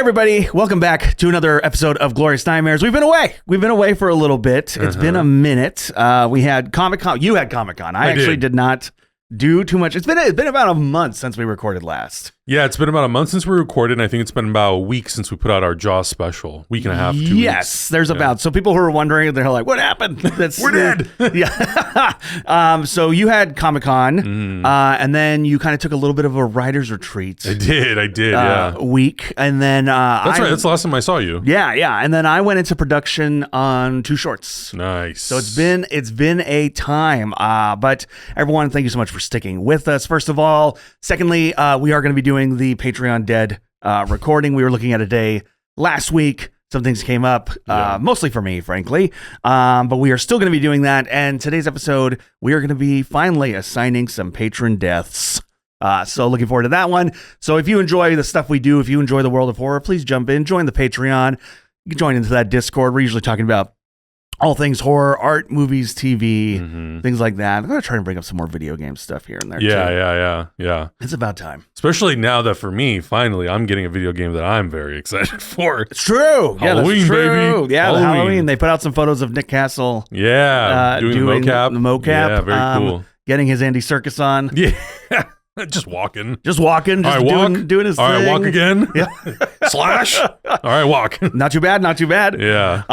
everybody, welcome back to another episode of Glorious Nightmares. We've been away for a little bit. It's been a minute. We had Comic-Con. You had Comic-Con. I actually did not do too much. It's been about a month since we recorded last. Yeah, it's been about a month since we recorded, and I think it's been about a week since we put out our Jaws special. Week and a half, 2 weeks. Yes, there's about. So people who are wondering, they're like, what happened? We're dead. Yeah. So you had Comic-Con, and then you kind of took a little bit of a writer's retreat. I did, yeah. Week, and then That's right, that's the last time I saw you. Yeah. And then I went into production on 2 shorts. Nice. So it's been a time. But everyone, thank you so much for sticking with us, first of all. Secondly, we are going to be doing the Patreon Dead recording. We were looking at a day last week. Some things came up, mostly for me, frankly. But we are still going to be doing that. And today's episode, we are going to be finally assigning some patron deaths. So looking forward to that one. So if you enjoy the stuff we do, if you enjoy the world of horror, please jump in, join the Patreon. You can join into that Discord. We're usually talking about all things horror, art, movies, TV, things like that. I'm going to try and bring up some more video game stuff here and there, too. Yeah. It's about time. Especially now that for me, finally, I'm getting a video game that I'm very excited for. It's true. Halloween, that's true. baby. Yeah, Halloween. They put out some photos of Nick Castle. Yeah, doing the mocap. The mocap. Yeah, very cool. Getting his Andy Serkis on. Yeah. Just walking. Just doing his thing. All right, walk again. Yeah. Slash. All right, walk. Not too bad. Yeah.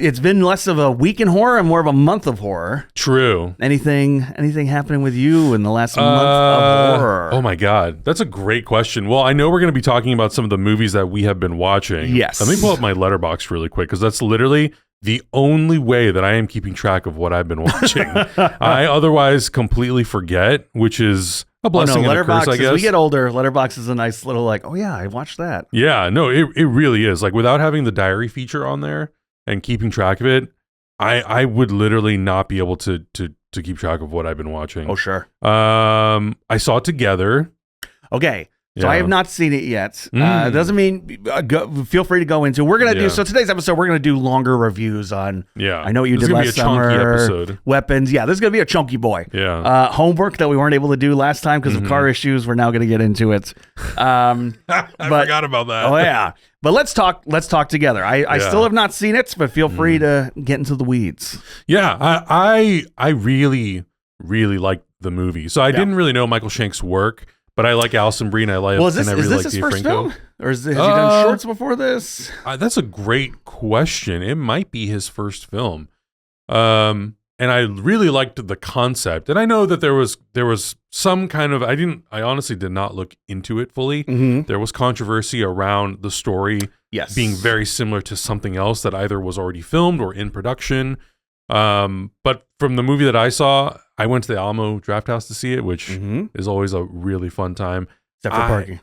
It's been less of a week in horror and more of a month of horror. True. Anything happening with you in the last month of horror? Oh my God. That's a great question. Well, I know we're going to be talking about some of the movies that we have been watching. Yes. Let me pull up my letterbox really quick, because that's literally the only way that I am keeping track of what I've been watching. I otherwise completely forget, which is a blessing and a curse, I guess. As we get older, Letterboxd is a nice little oh yeah, I watched that. Yeah, no, it really is. Like, without having the diary feature on there and keeping track of it, I would literally not be able to keep track of what I've been watching. Oh, sure. I saw it Together. Okay. So I have not seen it yet. It doesn't mean feel free to go into. We're gonna do today's episode. We're gonna do longer reviews on. Yeah, I know what you did last summer. Episode. Weapons. Yeah, this is gonna be a chunky boy. Yeah. Homework that we weren't able to do last time because of car issues. We're now gonna get into it. I forgot about that. Oh yeah. But let's talk together. I still have not seen it, but feel free to get into the weeds. Yeah, I really liked the movie. So I didn't really know Michael Shank's work. But I like Alison Brie, and I like. Is this his first film, or has he done shorts before this? That's a great question. It might be his first film, and I really liked the concept. And I know that there was some kind of I honestly did not look into it fully. There was controversy around the story, being very similar to something else that either was already filmed or in production. But from the movie that I saw, I went to the Alamo Drafthouse to see it, which is always a really fun time. Except for parking.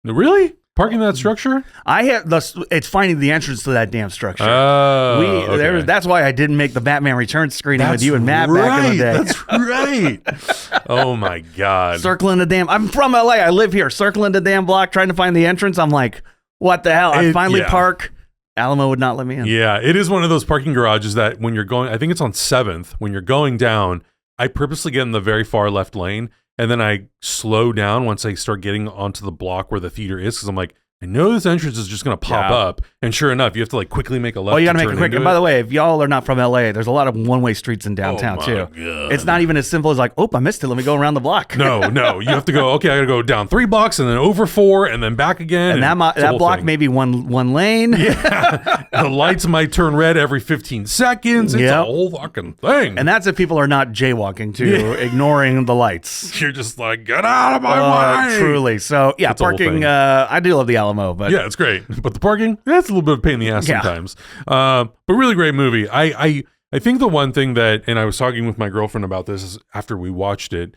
Really? Parking that structure? It's finding the entrance to that damn structure. Okay. That's why I didn't make the Batman Returns screening with you and Matt back in the day. That's right. Oh my God. Circling the damn. I'm from LA. I live here. Circling the damn block, trying to find the entrance. I'm like, what the hell? I finally park. Alamo would not let me in. Yeah, it is one of those parking garages that when you're going, I think it's on 7th, when you're going down, I purposely get in the very far left lane, and then I slow down once I start getting onto the block where the theater is, because I'm like, I know this entrance is just going to pop up, and sure enough, you have to like quickly make a left. Oh, you got to make it quick. And by the way, if y'all are not from LA, there's a lot of one-way streets in downtown too. God. It's not even as simple as like, I missed it. Let me go around the block. No, you have to go. Okay, I got to go down 3 blocks and then over 4 and then back again. And that block may be one lane. Yeah, the lights might turn red every 15 seconds. It's a whole fucking thing. And that's if people are not jaywalking too, ignoring the lights. You're just like, get out of my way. Truly. So yeah, it's parking. I do love the Alamo, but yeah, it's great. But the parking, that's a little bit of a pain in the ass sometimes. But really great movie. I think the one thing that, and I was talking with my girlfriend about this after we watched it,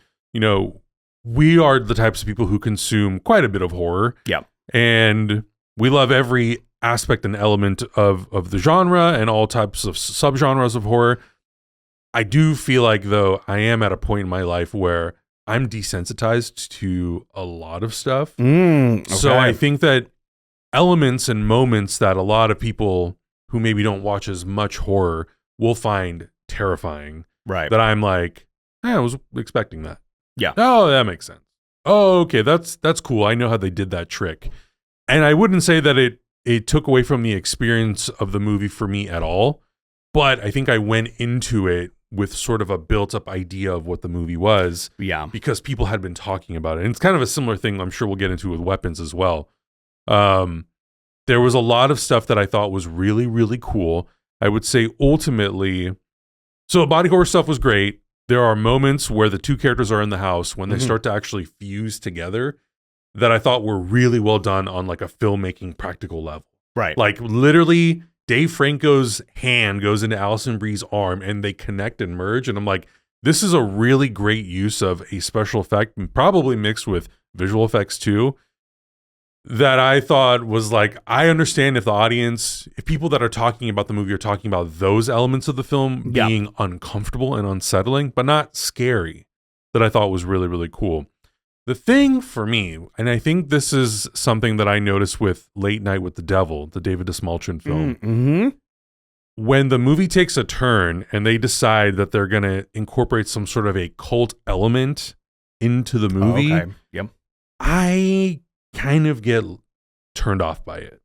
we are the types of people who consume quite a bit of horror. Yeah. And we love every aspect and element of the genre and all types of subgenres of horror. I do feel like, though, I am at a point in my life where I'm desensitized to a lot of stuff. Okay. So I think that elements and moments that a lot of people who maybe don't watch as much horror will find terrifying. Right. That I'm like, I was expecting that. Yeah. Oh, that makes sense. Oh, okay. That's cool. I know how they did that trick. And I wouldn't say that it took away from the experience of the movie for me at all, but I think I went into it with sort of a built-up idea of what the movie was. Yeah. Because people had been talking about it. And it's kind of a similar thing I'm sure we'll get into with weapons as well. There was a lot of stuff that I thought was really, really cool. I would say ultimately, so body horror stuff was great. There are moments where the two characters are in the house when they start to actually fuse together that I thought were really well done on like a filmmaking practical level. Right. Like literally Dave Franco's hand goes into Alison Brie's arm and they connect and merge. And I'm like, this is a really great use of a special effect, probably mixed with visual effects too, that I thought was like, I understand if the audience, if people that are talking about the movie are talking about those elements of the film being uncomfortable and unsettling, but not scary, that I thought was really, really cool. The thing for me, and I think this is something that I noticed with Late Night with the Devil, the David Desmalchin film, when the movie takes a turn and they decide that they're going to incorporate some sort of a cult element into the movie, I kind of get turned off by it.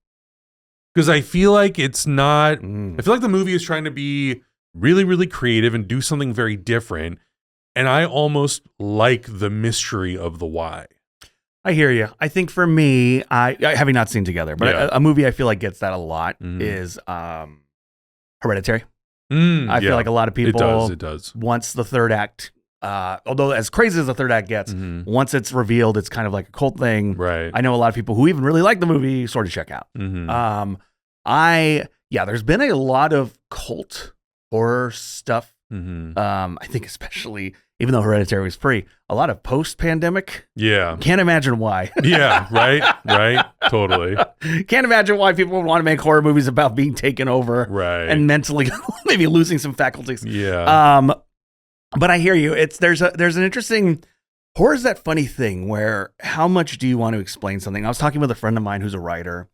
Because I feel like it's not, I feel like the movie is trying to be really, really creative and do something very different. And I almost like the mystery of the why. I hear you. I think for me, I having not seen Together, but a movie I feel like gets that a lot is Hereditary. I feel like a lot of people, it does. Once the third act, although as crazy as the third act gets, once it's revealed, it's kind of like a cult thing. Right. I know a lot of people who even really like the movie sort of check out. There's been a lot of cult horror stuff. I think especially, even though Hereditary was free, a lot of post-pandemic. Yeah. Can't imagine why. Yeah, right, totally. Can't imagine why people would want to make horror movies about being taken over and mentally maybe losing some faculties. Yeah. But I hear you. There's an interesting, horror is that funny thing where how much do you want to explain something? I was talking with a friend of mine who's a writer,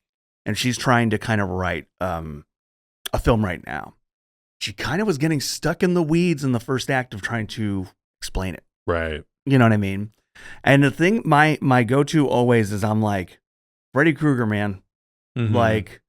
and she's trying to kind of write a film right now. She kind of was getting stuck in the weeds in the first act of trying to explain it. Right. You know what I mean? And the thing, my go-to always is I'm like, Freddy Krueger, man. Like,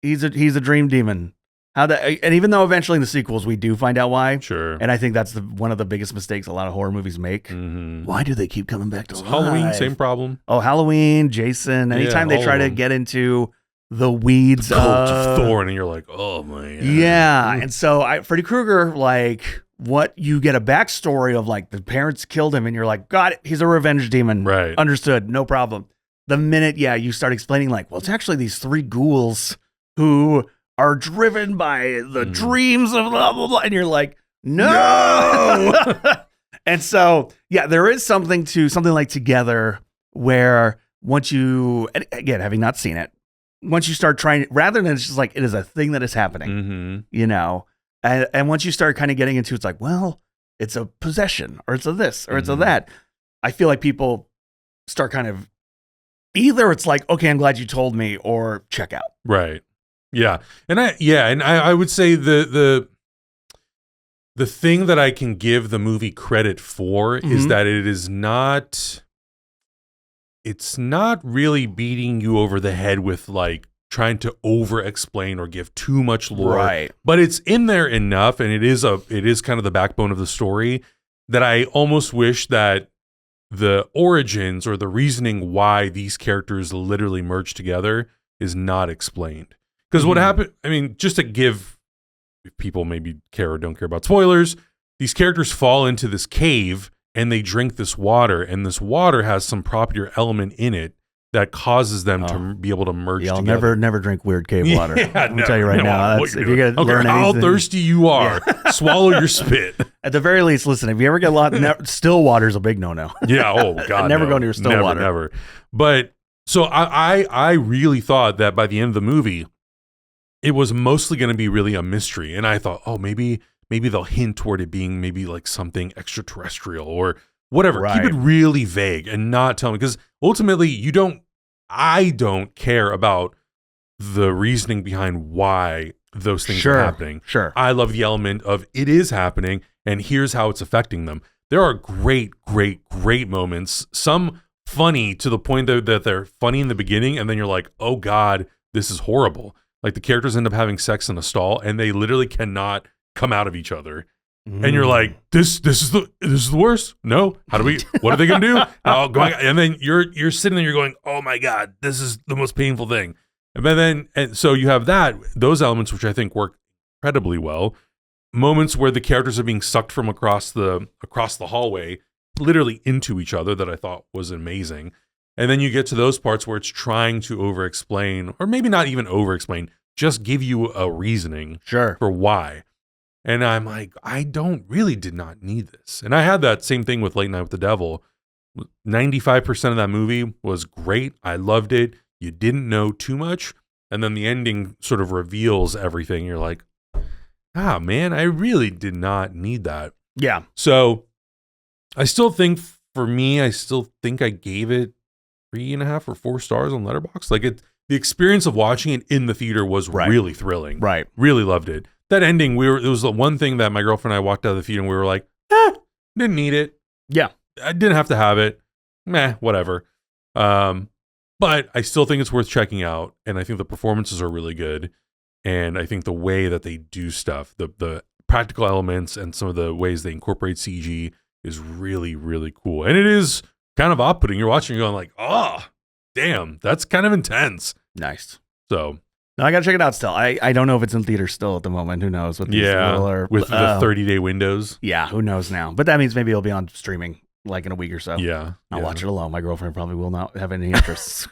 he's a dream demon. And even though eventually in the sequels we do find out why. Sure. And I think that's one of the biggest mistakes a lot of horror movies make. Why do they keep coming back to life? Halloween, same problem. Oh, Halloween, Jason. Anytime they try to get into the weeds of Thorn, and you're like, oh my God. Yeah. And so Freddy Krueger, like, what you get a backstory of, like, the parents killed him, and you're like, got it, he's a revenge demon. Right. Understood, no problem. The minute, you start explaining, like, well, it's actually these three ghouls who are driven by the dreams of blah, blah, blah. And you're like, no. And so, there is something like Together where once you, again, having not seen it, once you start trying, rather than it's just like, it is a thing that is happening, you know, and once you start kind of getting into, it's like, well, it's a possession, or it's a this, or it's a that. I feel like people start kind of, either it's like, okay, I'm glad you told me, or check out. Right. Yeah. And I would say the thing that I can give the movie credit for is that it's not really beating you over the head with like trying to over explain or give too much lore. Right. But it's in there enough, and it is kind of the backbone of the story, that I almost wish that the origins or the reasoning why these characters literally merge together is not explained. Because what happened, I mean, just to give, if people maybe care or don't care about spoilers, these characters fall into this cave and they drink this water, and this water has some property or element in it that causes them to be able to merge together. I'll never drink weird cave water. Let me tell you right now. That's, if you're going to learn how anything, thirsty you are, swallow your spit. At the very least, listen, if you ever get a lot, still water's a big no-no. Yeah, oh God. Never go near still water. Never. But so I really thought that by the end of the movie, it was mostly going to be really a mystery. And I thought, oh, maybe they'll hint toward it being maybe like something extraterrestrial or whatever. Right. Keep it really vague and not tell me, because ultimately I don't care about the reasoning behind why those things are happening. Sure. I love the element of it is happening and here's how it's affecting them. There are great, great, great moments, some funny to the point that they're funny in the beginning, and then you're like, oh God, this is horrible. Like the characters end up having sex in a stall, and they literally cannot come out of each other. And you're like, this is the worst. No, what are they gonna do? And then you're sitting there, you're going, oh my God, this is the most painful thing. And so you have those elements, which I think work incredibly well. Moments where the characters are being sucked from across the hallway, literally into each other, that I thought was amazing. And then you get to those parts where it's trying to over-explain, or maybe not even over-explain, just give you a reasoning for why. And I'm like, I did not need this. And I had that same thing with Late Night with the Devil. 95% of that movie was great. I loved it. You didn't know too much. And then the ending sort of reveals everything. You're like, man, I really did not need that. Yeah. So I still think I gave it 3.5 or 4 stars on Letterboxd. Like the experience of watching it in the theater was really thrilling. Right. Really loved it. That ending, it was the one thing that my girlfriend and I walked out of the theater and we were like, didn't need it. Yeah. I didn't have to have it. Whatever. But I still think it's worth checking out. And I think the performances are really good. And I think the way that they do stuff, the practical elements and some of the ways they incorporate CG is really, really cool. And it is kind of off-putting. You're watching, you're going like, oh, damn, that's kind of intense. Nice. So... No, I gotta check it out still. I don't know if it's in theaters still at the moment. Who knows? With these with the 30-day windows. Yeah, who knows now? But that means maybe it'll be on streaming like in a week or so. Yeah. I'll watch it alone. My girlfriend probably will not have any interests,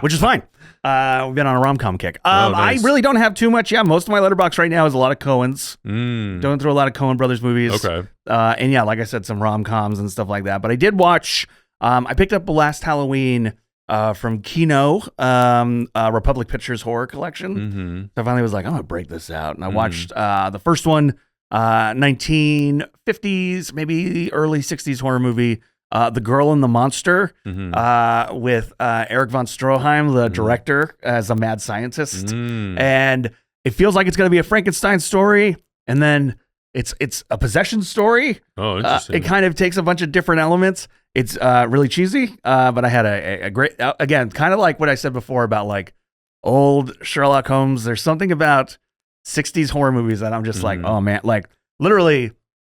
which is fine. We've been on a rom-com kick. Nice. I really don't have too much. Yeah, most of my letterbox right now is a lot of Coens. Going through a lot of Coen Brothers movies. Okay. And yeah, like I said, some rom-coms and stuff like that. But I did watch, I picked up Last Halloween from Kino, Republic Pictures horror collection. So I finally was like, I'm gonna break this out, and I watched the first one, 1950s, maybe early 60s horror movie, The Girl and the Monster, with Eric von Stroheim, the director, as a mad scientist, and it feels like it's gonna be a Frankenstein story, and then it's a possession story. Oh, interesting. It kind of takes a bunch of different elements. It's really cheesy, but I had a great, again, kind of like what I said before about like old Sherlock Holmes. There's something about 60s horror movies that I'm just like, oh man, like literally,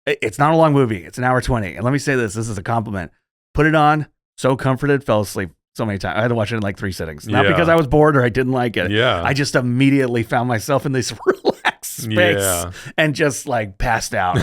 it's not a long movie. It's an hour 20. And let me say this is a compliment. Put it on, so comforted, fell asleep so many times. I had to watch it in like 3 sittings. Not because I was bored or I didn't like it. Yeah. I just immediately found myself in this relaxed space and just like passed out.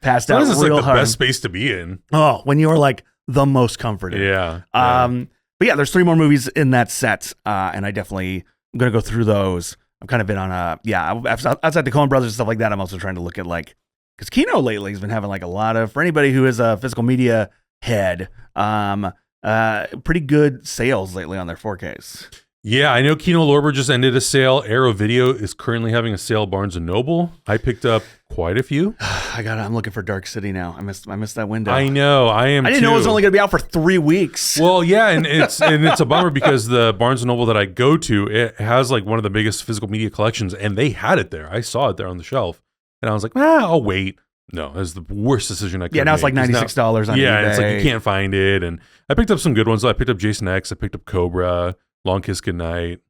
Passed out real real like the hard. best space to be in. Oh, when you were like the most comforted. Yeah. But yeah, there's 3 more movies in that set, and I definitely am gonna go through those. I've kind of been on outside the Coen Brothers and stuff like that. I'm also trying to look at like, because Kino lately has been having like a lot of, for anybody who is a physical media head, pretty good sales lately on their 4Ks. Yeah, I know Kino Lorber just ended a sale. Arrow Video is currently having a sale at Barnes & Noble. I picked up quite a few. I'm looking for Dark City now. I missed that window. I know. I didn't know it was only going to be out for 3 weeks. Well, yeah, and it's a bummer because the Barnes & Noble that I go to, it has like one of the biggest physical media collections, and they had it there. I saw it there on the shelf, and I was like, I'll wait. No, it was the worst decision I could make. Yeah, now it's like $96 on eBay. Yeah, it's like you can't find it. And I picked up some good ones. I picked up Jason X. I picked up Cobra. Long Kiss Goodnight.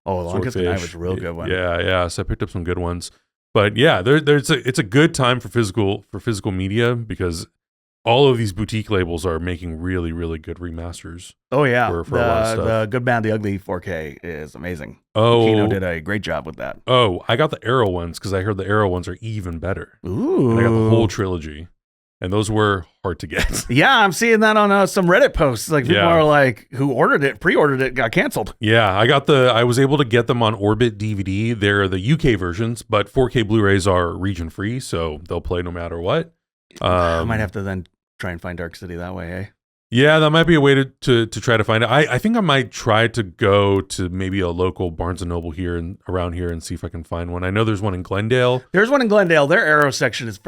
Oh, Long Kiss Goodnight was a real good one. Yeah. So I picked up some good ones. But yeah, it's a good time for physical media because all of these boutique labels are making really, really good remasters. Oh yeah, for a lot of stuff. The Good, Bad, the Ugly 4K is amazing. Oh, Kino did a great job with that. Oh, I got the Arrow ones because I heard the Arrow ones are even better. Ooh, and I got the whole trilogy. And those were hard to get. Yeah, I'm seeing that on some Reddit posts. Like people are like, who pre-ordered it, got canceled. Yeah, I was able to get them on Orbit DVD. They're the UK versions, but 4K Blu-rays are region free, so they'll play no matter what. I might have to then try and find Dark City that way, eh? Yeah, that might be a way to try to find it. I think I might try to go to maybe a local Barnes & Noble here and around here and see if I can find one. I know there's one in Glendale. There's one in Glendale. Their Arrow section is,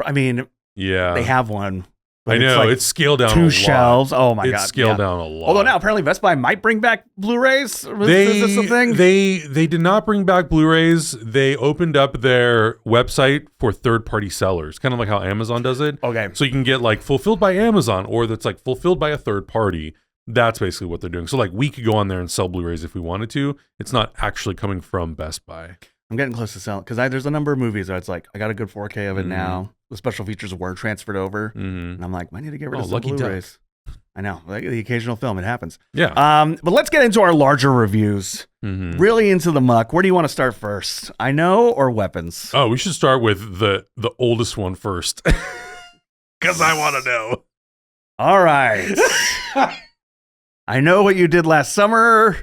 yeah, they have one. I know, it's scaled down 2 a shelves. lot. Oh my God. It's scaled down a lot. Although now apparently Best Buy might bring back Blu-rays. Is this a thing? They did not bring back Blu-rays. They opened up their website for third-party sellers, kind of like how Amazon does it. Okay. So you can get like fulfilled by Amazon or that's like fulfilled by a third party. That's basically what they're doing. So like we could go on there and sell Blu-rays if we wanted to. It's not actually coming from Best Buy. I'm getting close to selling because there's a number of movies that it's like I got a good 4K of it now. The special features were transferred over, and I'm like, I need to get rid of some Blu-rays. I know, like the occasional film, it happens. Yeah. But let's get into our larger reviews. Really into the muck. Where do you want to start first? I Know or Weapons? Oh, we should start with the oldest one first, because I want to know. All right. I Know What You Did Last Summer.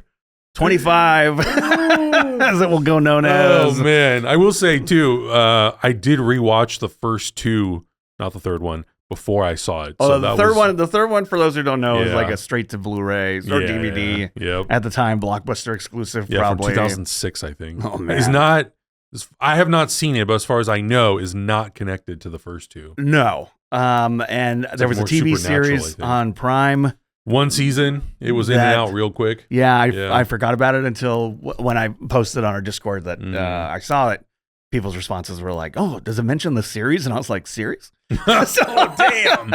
25, as it will go known as. Oh man, I will say too. I did rewatch the first two, not the third one, before I saw it. Oh, so the third one, for those who don't know, is like a straight to Blu-ray or DVD. Yep. At the time, Blockbuster exclusive. Yeah, probably from 2006, I think. Oh man, it's not. I have not seen it, but as far as I know, is not connected to the first two. No. And there was a TV series on Prime. One season, it was in and out real quick. Yeah, I forgot about it until when I posted on our Discord that I saw it. People's responses were like, "Oh, does it mention the series?" And I was like, "Series?" Oh, damn.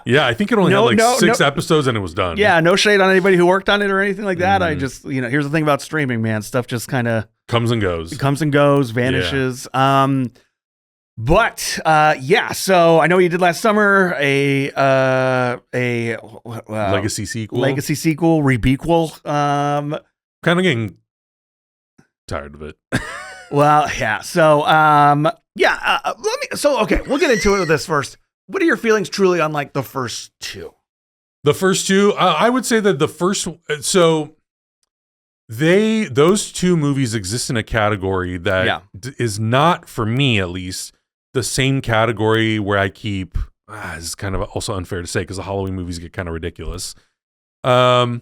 Yeah, I think it only had six episodes and it was done. Yeah, no shade on anybody who worked on it or anything like that. I just, here's the thing about streaming, man. Stuff just kind of comes and goes, vanishes. Yeah. But so I Know What You Did Last Summer, a legacy sequel, rebequel. Kind of getting tired of it. Well, yeah. So okay, we'll get into it with this first. What are your feelings truly on like the first two? The first two, I would say that the first, so those two movies exist in a category that is not, for me at least, the same category where I keep, this is kind of also unfair to say because the Halloween movies get kind of ridiculous. They are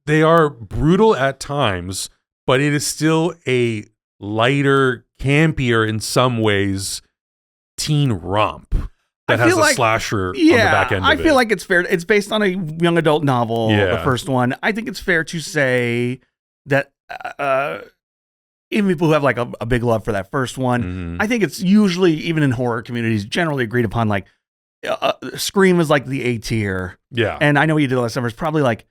they are brutal at times, but it is still a lighter, campier in some ways teen romp that has a slasher on the back end of it. I feel like it's fair. It's based on a young adult novel, the first one. I think it's fair to say that even people who have like a big love for that first one, I think it's usually, even in horror communities, generally agreed upon like Scream is like the A tier. Yeah. And I Know What You Did Last Summer is probably like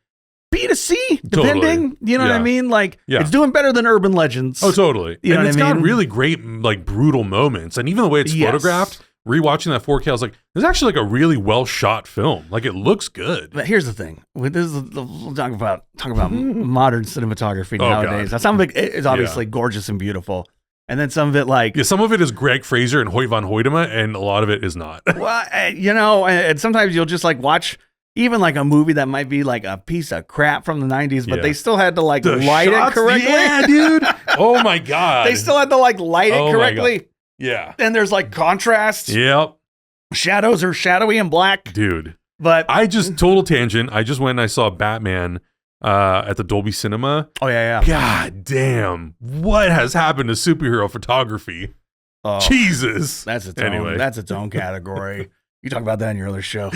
B to C, depending. Totally. You know what I mean? Like it's doing better than Urban Legends. Oh, totally. You know and what it's I mean? got really great like brutal moments. And even the way it's photographed, rewatching that 4K, I was like, this is actually like a really well shot film. Like it looks good. But here's the thing. We'll talk about modern cinematography nowadays. Now, some of it is obviously gorgeous and beautiful. And then some of it like... Yeah, some of it is Greg Fraser and Hoyt van Hoytema, and a lot of it is not. Well, and sometimes you'll just like watch even like a movie that might be like a piece of crap from the 90s, but they still had to like light it correctly. Yeah, dude. Oh my God. They still had to like light it correctly. Yeah. And there's like contrast. Yep. Shadows are shadowy and black. Dude. But I just, total tangent. I just went and I saw Batman at the Dolby Cinema. Oh, yeah. God damn. What has happened to superhero photography? Oh, Jesus. That's its own category. You talk about that in your other show.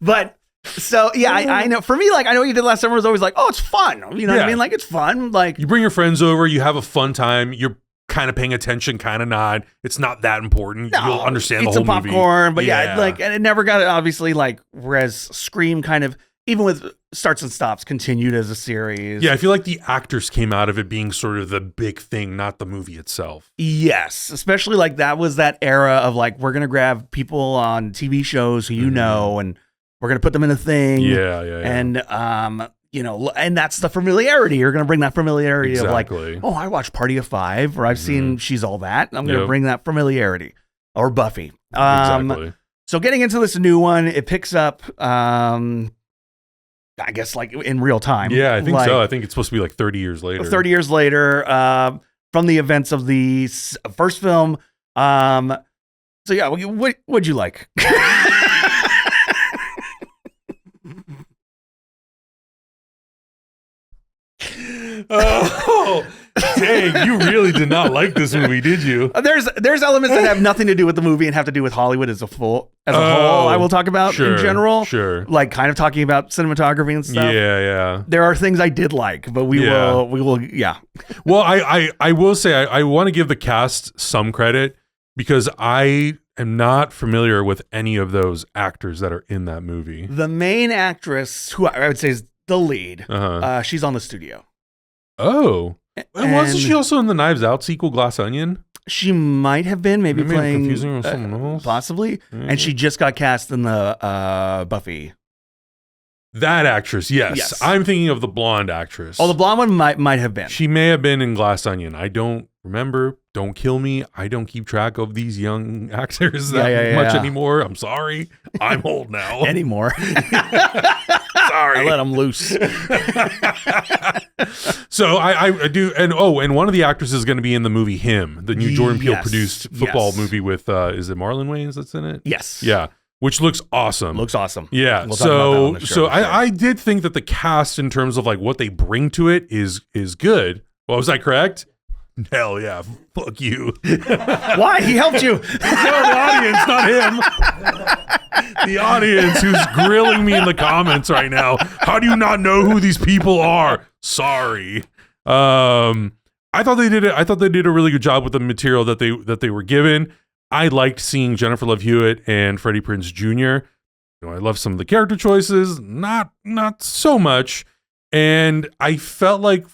But so, yeah, I know. For me, like, I Know What You Did Last Summer was always like, oh, it's fun. You know what I mean? Like, it's fun. Like, you bring your friends over, you have a fun time. You're kind of paying attention, kind of not. It's not that important. No, you'll understand the whole movie. It's some popcorn, but like, and it never got it, obviously, like, whereas Scream kind of, even with starts and stops, continued as a series. Yeah, I feel like the actors came out of it being sort of the big thing, not the movie itself. Yes, especially like that was that era of like, we're going to grab people on TV shows who you know, and we're going to put them in a thing. Yeah. And, and that's the familiarity. You're going to bring that familiarity of like, oh, I watched Party of Five, or I've seen She's All That. I'm going to bring that familiarity. Or Buffy. Exactly. So getting into this new one, it picks up, I guess, like in real time. Yeah, I think so. I think it's supposed to be like 30 years later. 30 years later, from the events of the first film. So yeah, what'd you like? Oh, dang, you really did not like this movie, did you? There's elements that have nothing to do with the movie and have to do with Hollywood as a whole. I will talk about in general. Sure. Like kind of talking about cinematography and stuff. Yeah. There are things I did like, but we will. Well, I will say I want to give the cast some credit because I am not familiar with any of those actors that are in that movie. The main actress, who I would say is the lead, Uh-huh. she's on The Studio. Oh. And wasn't she also in the Knives Out sequel, Glass Onion? She might have been, maybe Maybe I'm playing confusing her with someone else. possibly. And she just got cast in the Buffy. That actress, yes. Yes. I'm thinking of the blonde actress. Oh, the blonde one might have been. She may have been in Glass Onion. I don't remember. Don't kill me. I don't keep track of these young actors that much anymore. I'm sorry. I'm old now. Anymore. Sorry. I let them loose. So I do. And one of the actresses is going to be in the movie Him, the new Jordan Peele produced football movie with, is it Marlon Wayans that's in it? Yes. Yeah. Which looks awesome. Looks awesome. Yeah. We'll talk about that on the show, so I did think that the cast in terms of like what they bring to it is good. Well, was I correct? Hell yeah. Fuck you. Why? He helped you. No, the audience, not him. The audience who's grilling me in the comments right now. How do you not know who these people are? Sorry. I thought they did it. I thought they did a really good job with the material that they were given. I liked seeing Jennifer Love Hewitt and Freddie Prinze Jr. You know, I love some of the character choices, not so much. And I felt like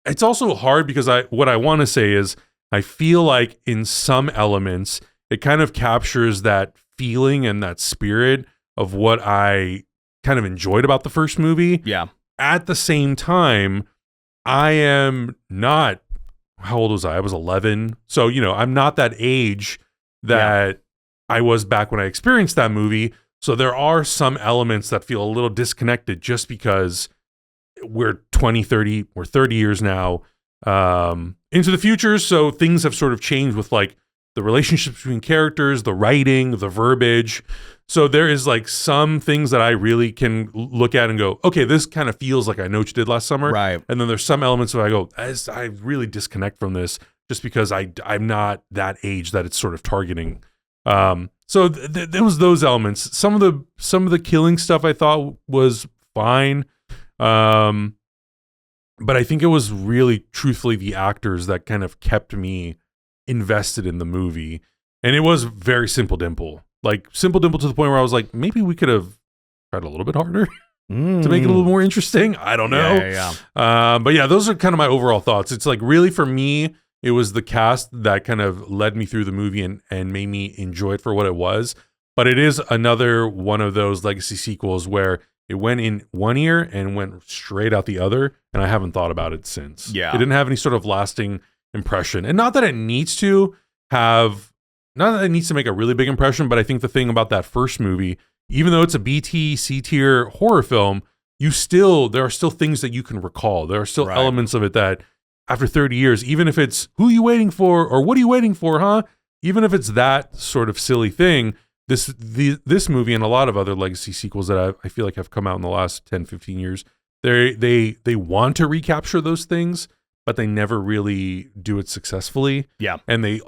it's also hard because what I want to say is I feel like in some elements it kind of captures that feeling and that spirit of what I kind of enjoyed about the first movie. Yeah. At the same time, I am not, how old was I? I was 11. So, you know, I'm not that age that I was back when I experienced that movie. So there are some elements that feel a little disconnected just because we're 20, 30, or 30 years now into the future. So things have sort of changed with like the relationships between characters, the writing, the verbiage. So there is like some things that I really can look at and go, okay, this kind of feels like I know what you did last summer. Right. And then there's some elements where I go, I really disconnect from this just because I'm not that age that it's sort of targeting. So there was those elements. Some of the killing stuff I thought was fine. But I think it was really truthfully the actors that kind of kept me invested in the movie. And it was very Simple Dimple. Like Simple Dimple to the point where I was like, maybe we could have tried a little bit harder to make it a little more interesting. I don't know. Yeah. But yeah, those are kind of my overall thoughts. It's like really for me, it was the cast that kind of led me through the movie and made me enjoy it for what it was. But it is another one of those legacy sequels where it went in one ear and went straight out the other, and I haven't thought about it since. Yeah. It didn't have any sort of lasting impression. And not that it needs to make a really big impression, but I think the thing about that first movie, even though it's a BT, C-tier horror film, there are still things that you can recall. There are still elements of it that after 30 years, even if it's who are you waiting for or what are you waiting for, huh? Even if it's that sort of silly thing, this movie and a lot of other legacy sequels that I feel like have come out in the last 10, 15 years, they want to recapture those things, but they never really do it successfully. Yeah. And a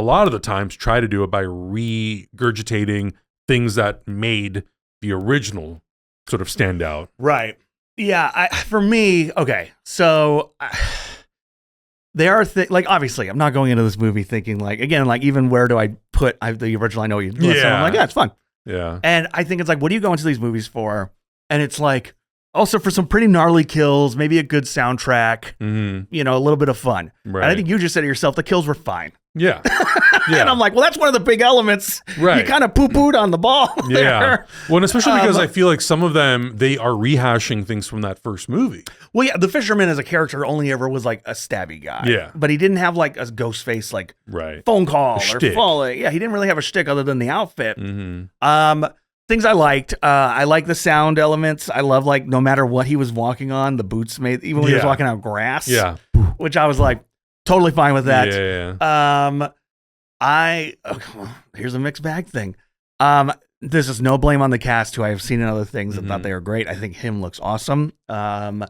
lot of the times try to do it by regurgitating things that made the original sort of stand out. Right. Yeah. For me, okay. So there are like, obviously, I'm not going into this movie thinking like, again, like even where do I put the original? I know you. Yeah. So I'm like, yeah, it's fun. Yeah. And I think it's like, what do you go into these movies for? And it's like, also for some pretty gnarly kills, maybe a good soundtrack, you know, a little bit of fun. Right. And I think you just said to yourself, the kills were fine. Yeah. And I'm like, well, that's one of the big elements. Right. You kind of poo-pooed on the ball there. Yeah. Well, and especially because I feel like some of them, they are rehashing things from that first movie. Well, yeah, the fisherman as a character only ever was like a stabby guy. Yeah. But he didn't have like a ghost face, like phone call or falling. Yeah, he didn't really have a shtick other than the outfit. Things I liked. I like the sound elements. I love like no matter what he was walking on, the boots made, even when he was walking on grass. Yeah. Which I was like totally fine with that. Yeah. Here's a mixed bag thing. This is no blame on the cast who I have seen in other things and thought they were great. I think him looks awesome. As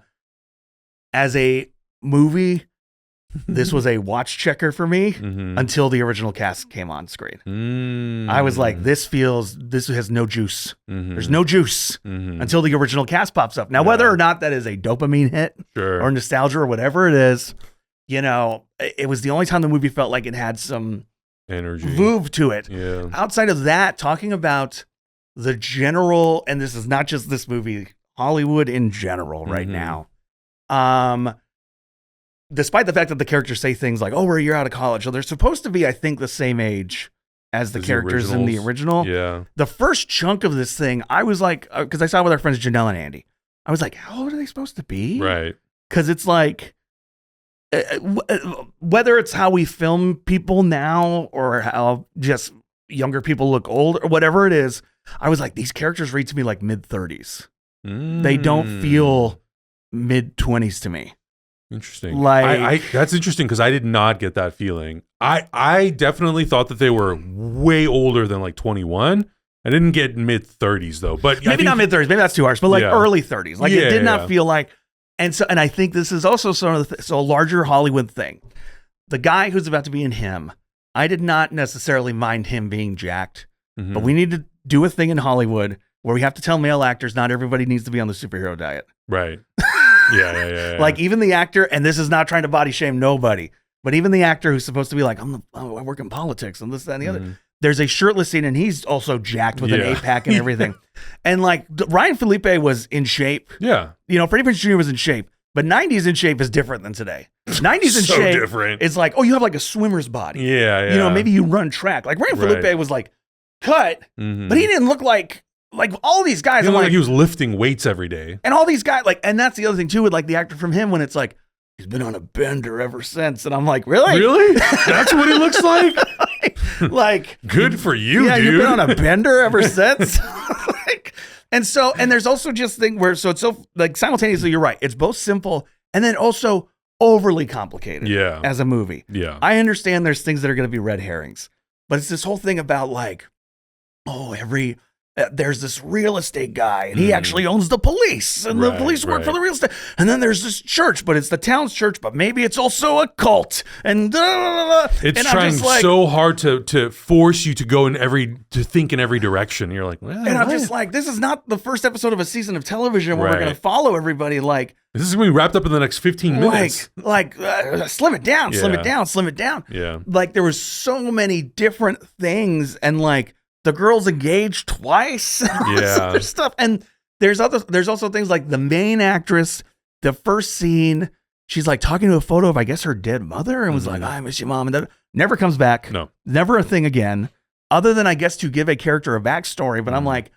a movie, this was a watch checker for me until the original cast came on screen. I was like, this has no juice. There's no juice until the original cast pops up. Now, whether or not that is a dopamine hit or nostalgia or whatever it is, you know, it was the only time the movie felt like it had some energy, move to it. Yeah. Outside of that, talking about the general, and this is not just this movie, Hollywood in general right now. Despite the fact that the characters say things like, "Oh, we're a year out of college," so they're supposed to be, I think, the same age as the characters in the original. Yeah. The first chunk of this thing, I was like, because I saw it with our friends Janelle and Andy, I was like, how old are they supposed to be? Right. Because it's like, whether it's how we film people now or how just younger people look old or whatever it is, I was like, these characters read to me like mid-30s. They don't feel mid-20s to me. Interesting. Like, that's interesting because I did not get that feeling. I definitely thought that they were way older than like 21. I didn't get mid-30s though, but maybe not mid-30s, maybe that's too harsh, but like early 30s. Like it did not feel like, and I think this is also so a larger Hollywood thing. The guy who's about to be in Him, I did not necessarily mind him being jacked, but we need to do a thing in Hollywood where we have to tell male actors not everybody needs to be on the superhero diet. Right. Yeah. Like even the actor, and this is not trying to body shame nobody, but even the actor who's supposed to be like, I work in politics and this, that, and the other. There's a shirtless scene and he's also jacked with an 8-pack and everything. And like Ryan Felipe was in shape. Yeah. You know, Freddie Prinze Jr. was in shape, but 90s in shape is different than today. 90s in so shape different. It's like, oh, you have like a swimmer's body. Yeah. You know, maybe you run track. Like Ryan Felipe was like cut, but he didn't look like all these guys. He looked like he was lifting weights every day. And all these guys, like, and that's the other thing too with like the actor from Him when it's like, he's been on a bender ever since. And I'm like, really? Really? That's what he looks like? Like, good for you, yeah, dude. You've been on a bender ever since. And there's also just thing where, so it's so like simultaneously, you're right. It's both simple and then also overly complicated as a movie. Yeah. I understand there's things that are going to be red herrings, but it's this whole thing about like, there's this real estate guy and he actually owns the police and the police work for the real estate. And then there's this church, but it's the town's church, but maybe it's also a cult. And it's trying so hard to force you to go to think in every direction. You're like, well, and I'm just like, this is not the first episode of a season of television where we're going to follow everybody. Like, this is going to be wrapped up in the next 15 minutes. Slim it down, slim it down. Yeah. Like there was so many different things and like, the girl's engaged twice. There's stuff. And there's also things like the main actress, the first scene, she's like talking to a photo of, I guess, her dead mother and was like, I miss you, Mom. And that never comes back. No. Never a thing again, other than, I guess, to give a character a backstory. But I'm like,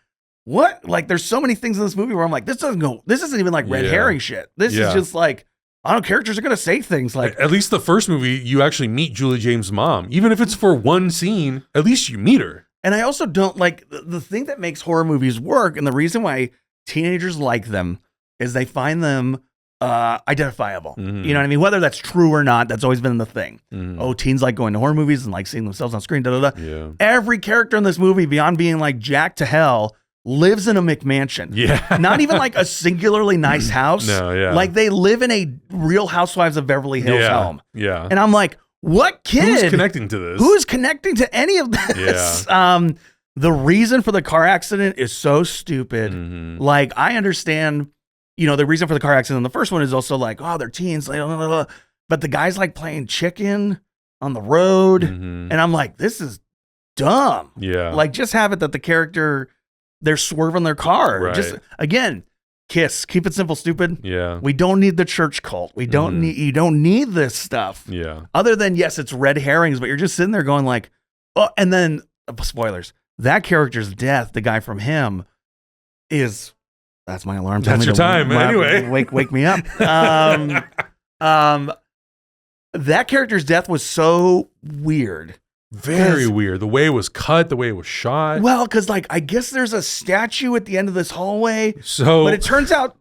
what? Like, there's so many things in this movie where I'm like, this isn't even like red herring shit. This is just like, I don't know, characters are going to say things like. At least the first movie, you actually meet Julie James' mom. Even if it's for one scene, at least you meet her. And I also don't like the thing that makes horror movies work. And the reason why teenagers like them is they find them identifiable. You know what I mean? Whether that's true or not, that's always been the thing. Oh, teens like going to horror movies and like seeing themselves on screen. Yeah. Every character in this movie, beyond being like jacked to hell, lives in a McMansion. Yeah. Not even like a singularly nice house. No, yeah. Like they live in a Real Housewives of Beverly Hills home. Yeah. And I'm like, what kid? Who's connecting to this? Who's connecting to any of this? Yeah. The reason for the car accident is so stupid. Like, I understand, you know, the reason for the car accident in the first one is also like, oh, they're teens. Like, blah, blah, blah. But the guy's like playing chicken on the road. And I'm like, this is dumb. Yeah. Like, just have it that the character, they're swerving their car. Right. Just, again, Kiss. Keep it simple, stupid. Yeah. We don't need the church cult. We don't need, you don't need this stuff. Yeah. Other than, yes, it's red herrings, but you're just sitting there going like, oh, and then spoilers, that character's death, the guy from Him that's my alarm. That's your time. Anyway. Wake me up. That character's death was so weird. Very weird. The way it was cut, the way it was shot. Well, because like I guess there's a statue at the end of this hallway. So, but it turns out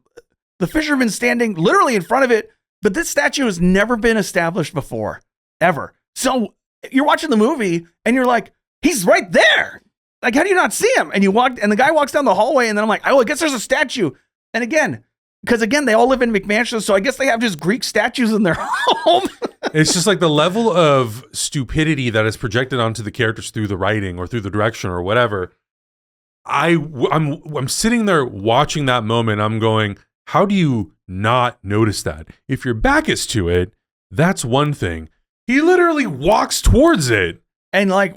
the fisherman's standing literally in front of it. But this statue has never been established before, ever. So you're watching the movie and you're like, he's right there. Like, how do you not see him? And the guy walks down the hallway, and then I'm like, oh, I guess there's a statue. And again, because they all live in McMansion, so I guess they have just Greek statues in their home. It's just like the level of stupidity that is projected onto the characters through the writing or through the direction or whatever. I'm sitting there watching that moment. I'm going, how do you not notice that? If your back is to it, that's one thing. He literally walks towards it. and like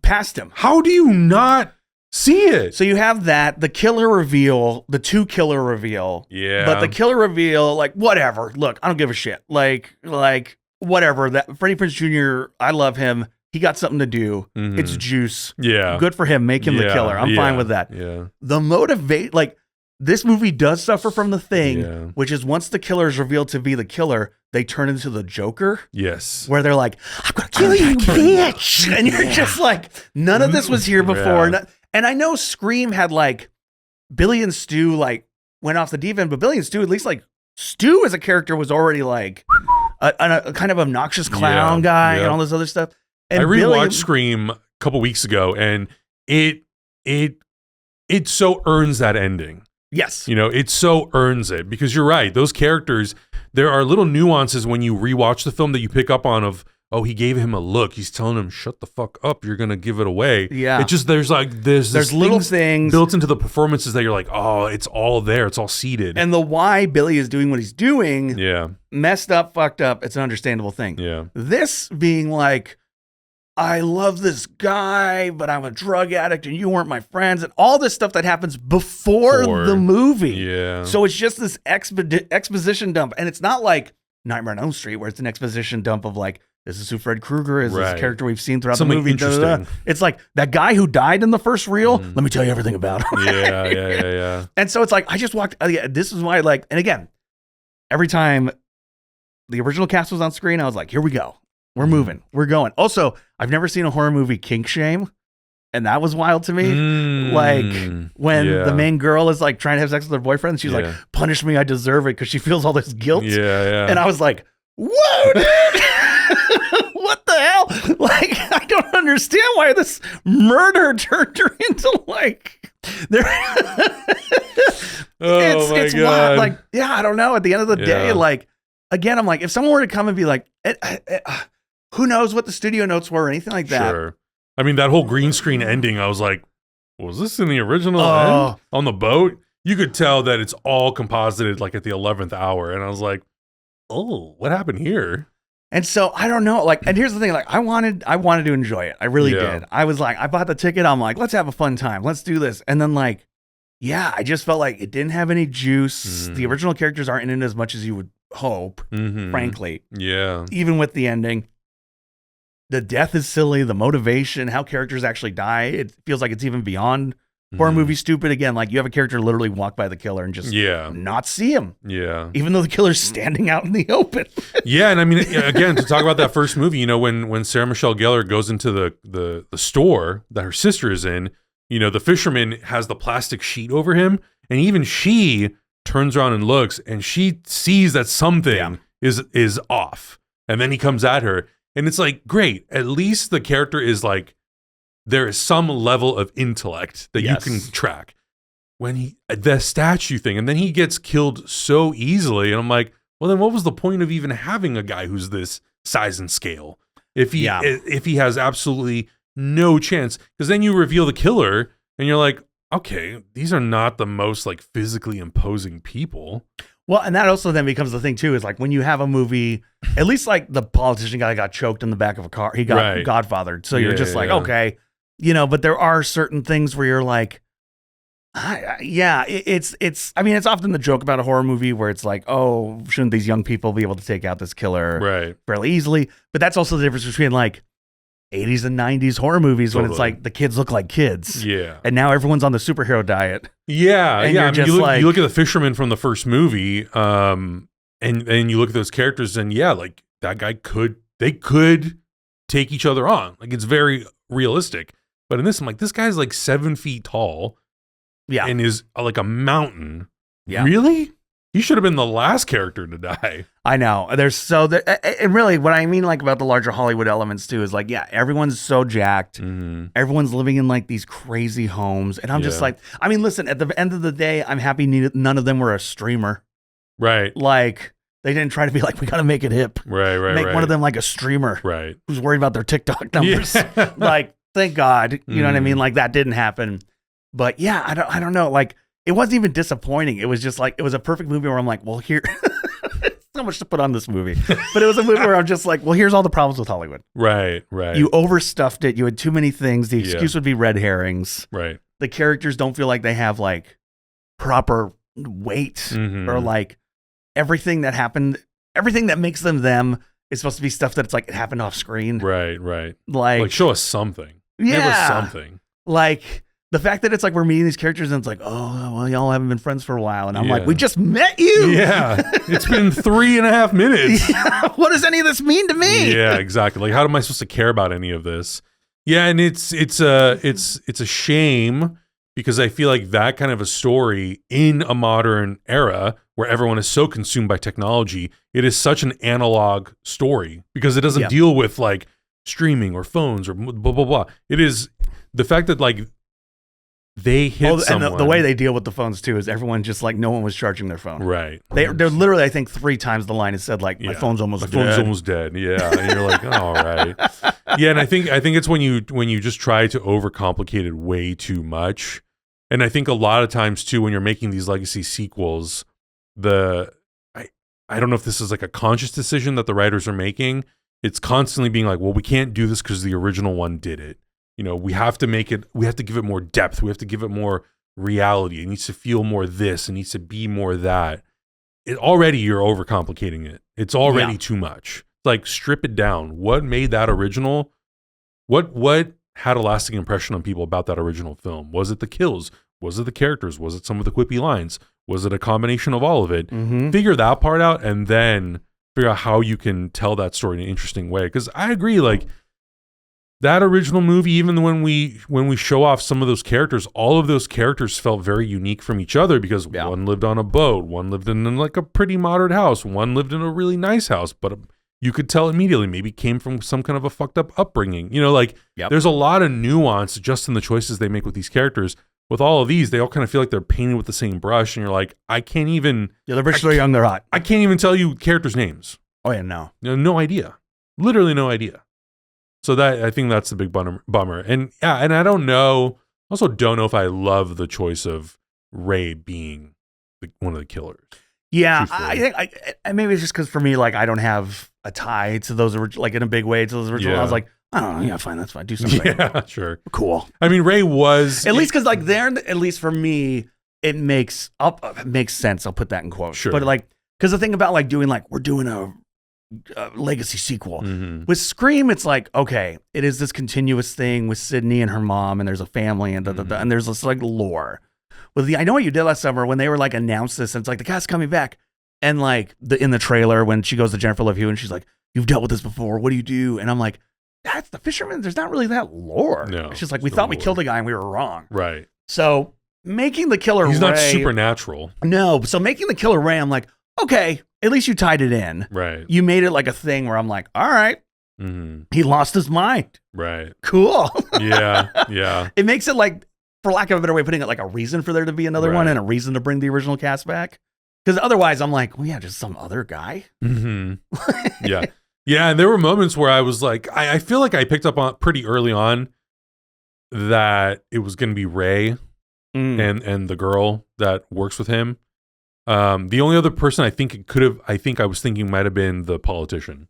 past him. How do you not see it? So you have that, the killer reveal, the 2 killer reveal. Yeah. But the killer reveal, like, whatever. Look, I don't give a shit. Like, whatever. That Freddie Prinze Jr., I love him. He got something to do. Mhm. It's juice. Yeah. Good for him. Make him the killer. I'm fine with that. Yeah. The motivate, like, this movie does suffer from the thing, Yeah. which is once the killer is revealed to be the killer, they turn into the Joker. Yes. Where they're like, I'm going to kill you, bitch. And you're just like, none of this was here before. Yeah. And I know Scream had like, Billy and Stu like went off the deep end, but Billy and Stu, at least like, Stu as a character was already like a kind of obnoxious clown guy and all this other stuff. And I rewatched Scream a couple weeks ago, and it so earns that ending. Yes. You know, it so earns it, because you're right. Those characters, there are little nuances when you rewatch the film that you pick up on of, oh, he gave him a look. He's telling him, shut the fuck up. You're going to give it away. Yeah. It just, there's little things built into the performances that you're like, oh, it's all there. It's all seated. And the why Billy is doing what he's doing, messed up, fucked up, it's an understandable thing. Yeah. This being like, I love this guy, but I'm a drug addict and you weren't my friends, and all this stuff that happens before the movie. Yeah. So it's just this exposition dump. And it's not like Nightmare on Elm Street, where it's an exposition dump of like, this is who Fred Krueger is, this character we've seen throughout Something the movie. interesting. It's like that guy who died in the first reel. Let me tell you everything about him. Yeah. And so it's like, I just walked, this is why, like, and again, every time the original cast was on screen, I was like, here we go. We're moving. We're going. Also, I've never seen a horror movie kink shame. And that was wild to me. Like when the main girl is like trying to have sex with her boyfriend, she's like, punish me, I deserve it, because she feels all this guilt. Yeah. And I was like, whoa, dude. What the hell? Like, I don't understand why this murder turned her into like it's God. wild. Like, I don't know. At the end of the day, like, again, I'm like, if someone were to come and be like, who knows what the studio notes were or anything like that. Sure. I mean, that whole green screen ending, I was like, was this in the original end? On the boat? You could tell that it's all composited like at the 11th hour. And I was like, oh, what happened here? And so I don't know. Like, and here's the thing, like, I wanted to enjoy it. I really did. I was like, I bought the ticket. I'm like, let's have a fun time. Let's do this. And then like, I just felt like it didn't have any juice. The original characters aren't in it as much as you would hope, frankly. Yeah. Even with the ending. The death is silly. The motivation, how characters actually die, it feels like it's even beyond horror movie stupid. Again, like you have a character literally walk by the killer and just not see him. Yeah. Even though the killer's standing out in the open. Yeah. And I mean, again, to talk about that first movie, you know, when Sarah Michelle Gellar goes into the store that her sister is in, you know, the fisherman has the plastic sheet over him, and even she turns around and looks, and she sees that something is off. And then he comes at her. And it's like, great. At least the character is like, there is some level of intellect that you can track. When the statue thing, and then he gets killed so easily. And I'm like, well, then what was the point of even having a guy who's this size and scale? If he has absolutely no chance, because then you reveal the killer and you're like, okay, these are not the most like physically imposing people. Well, and that also then becomes the thing too, is like when you have a movie, at least like the politician guy got choked in the back of a car, he got godfathered. So you're just like, okay, you know, but there are certain things where you're like, it's, I mean, it's often the joke about a horror movie where it's like, oh, shouldn't these young people be able to take out this killer fairly easily? But that's also the difference between like 80s and 90s horror movies when it's like the kids look like kids. Yeah. And now everyone's on the superhero diet. Yeah. And I mean, you look at the fisherman from the first movie, and you look at those characters, and like that guy they could take each other on. Like it's very realistic. But in this, I'm like, this guy's like 7 feet tall. Yeah. And is like a mountain. Yeah. Really? He should have been the last character to die. I know. And really what I mean like about the larger Hollywood elements too is like, everyone's so jacked. Everyone's living in like these crazy homes. And I'm just like, I mean, listen, at the end of the day, I'm happy none of them were a streamer. Right. Like they didn't try to be like, we got to make it hip. Right. Make one of them like a streamer. Right. Who's worried about their TikTok numbers. Yeah. Like, thank God. You know what I mean? Like that didn't happen. But I don't know. Like, it wasn't even disappointing. It was just like, it was a perfect movie where I'm like, well, here, so much to put on this movie. But it was a movie where I'm just like, well, here's all the problems with Hollywood. Right. You overstuffed it. You had too many things. The excuse would be red herrings. Right. The characters don't feel like they have like proper weight or like everything that happened, everything that makes them is supposed to be stuff that's like it happened off screen. Right. Like show us something. Yeah. Give us something. Like the fact that it's like we're meeting these characters and it's like, oh, well, y'all haven't been friends for a while. And I'm like, we just met you. Yeah. It's been 3.5 minutes. Yeah. What does any of this mean to me? Yeah, exactly. Like, how am I supposed to care about any of this? Yeah, and it's a shame because I feel like that kind of a story in a modern era where everyone is so consumed by technology, it is such an analog story because it doesn't deal with like streaming or phones or blah, blah, blah. It is the fact that like they hit someone. And the way they deal with the phones too is everyone just like no one was charging their phone. Right. They're literally, I think 3 times the line is said like my phone's almost dead. Yeah. And you're like, all right. Yeah. And I think it's when you just try to overcomplicate it way too much. And I think a lot of times too, when you're making these legacy sequels, I don't know if this is like a conscious decision that the writers are making. It's constantly being like, well, we can't do this because the original one did it. You know, we have to give it more depth. We have to give it more reality. It needs to feel more this. It needs to be more that. Already you're overcomplicating it. It's already too much. Like, strip it down. What made that original? What had a lasting impression on people about that original film? Was it the kills? Was it the characters? Was it some of the quippy lines? Was it a combination of all of it? Figure that part out and then figure out how you can tell that story in an interesting way. Because I agree, like, that original movie, even when we show off some of those characters, all of those characters felt very unique from each other because one lived on a boat, one lived in like a pretty modern house, one lived in a really nice house, but you could tell immediately maybe came from some kind of a fucked up upbringing. You know, like there's a lot of nuance just in the choices they make with these characters. With all of these, they all kind of feel like they're painted with the same brush, and you're like, I can't even. Yeah, they're rich, they're young, they're hot. I can't even tell you characters' names. Oh yeah, no. No idea. Literally no idea. So I think that's the big bummer. And yeah, and I don't know. Also, don't know if I love the choice of Ray being one of the killers. Yeah, I think maybe it's just because for me, like I don't have a tie to those like in a big way to those original. I was like, I don't know. Yeah, fine, that's fine. Do something. Yeah, sure. Cool. I mean, Ray was at least because like there, at least for me, it makes sense. I'll put that in quotes. Sure. But like, because the thing about like doing like we're doing a legacy sequel with Scream, it's like okay, it is this continuous thing with Sydney and her mom, and there's a family and and there's this like lore. With the I Know What You Did Last Summer, when they were like announced this, and it's like the cast's coming back, and like in the trailer when she goes to Jennifer Love Hewitt and she's like, "You've dealt with this before. What do you do?" And I'm like, "That's the fisherman. There's not really that lore." No, it's just like we thought we killed a guy and we were wrong. Right. So making the killer he's Ray, not supernatural. No. So making the killer Ray, I'm like, okay, at least you tied it in. Right. You made it like a thing where I'm like, all right, he lost his mind. Right. Cool. Yeah. Yeah. It makes it like, for lack of a better way of putting it, like a reason for there to be another one and a reason to bring the original cast back. Because otherwise, I'm like, well, yeah, just some other guy. Yeah. Yeah. And there were moments where I was like, I feel like I picked up on pretty early on that it was going to be Ray and the girl that works with him. The only other person I was thinking might have been the politician.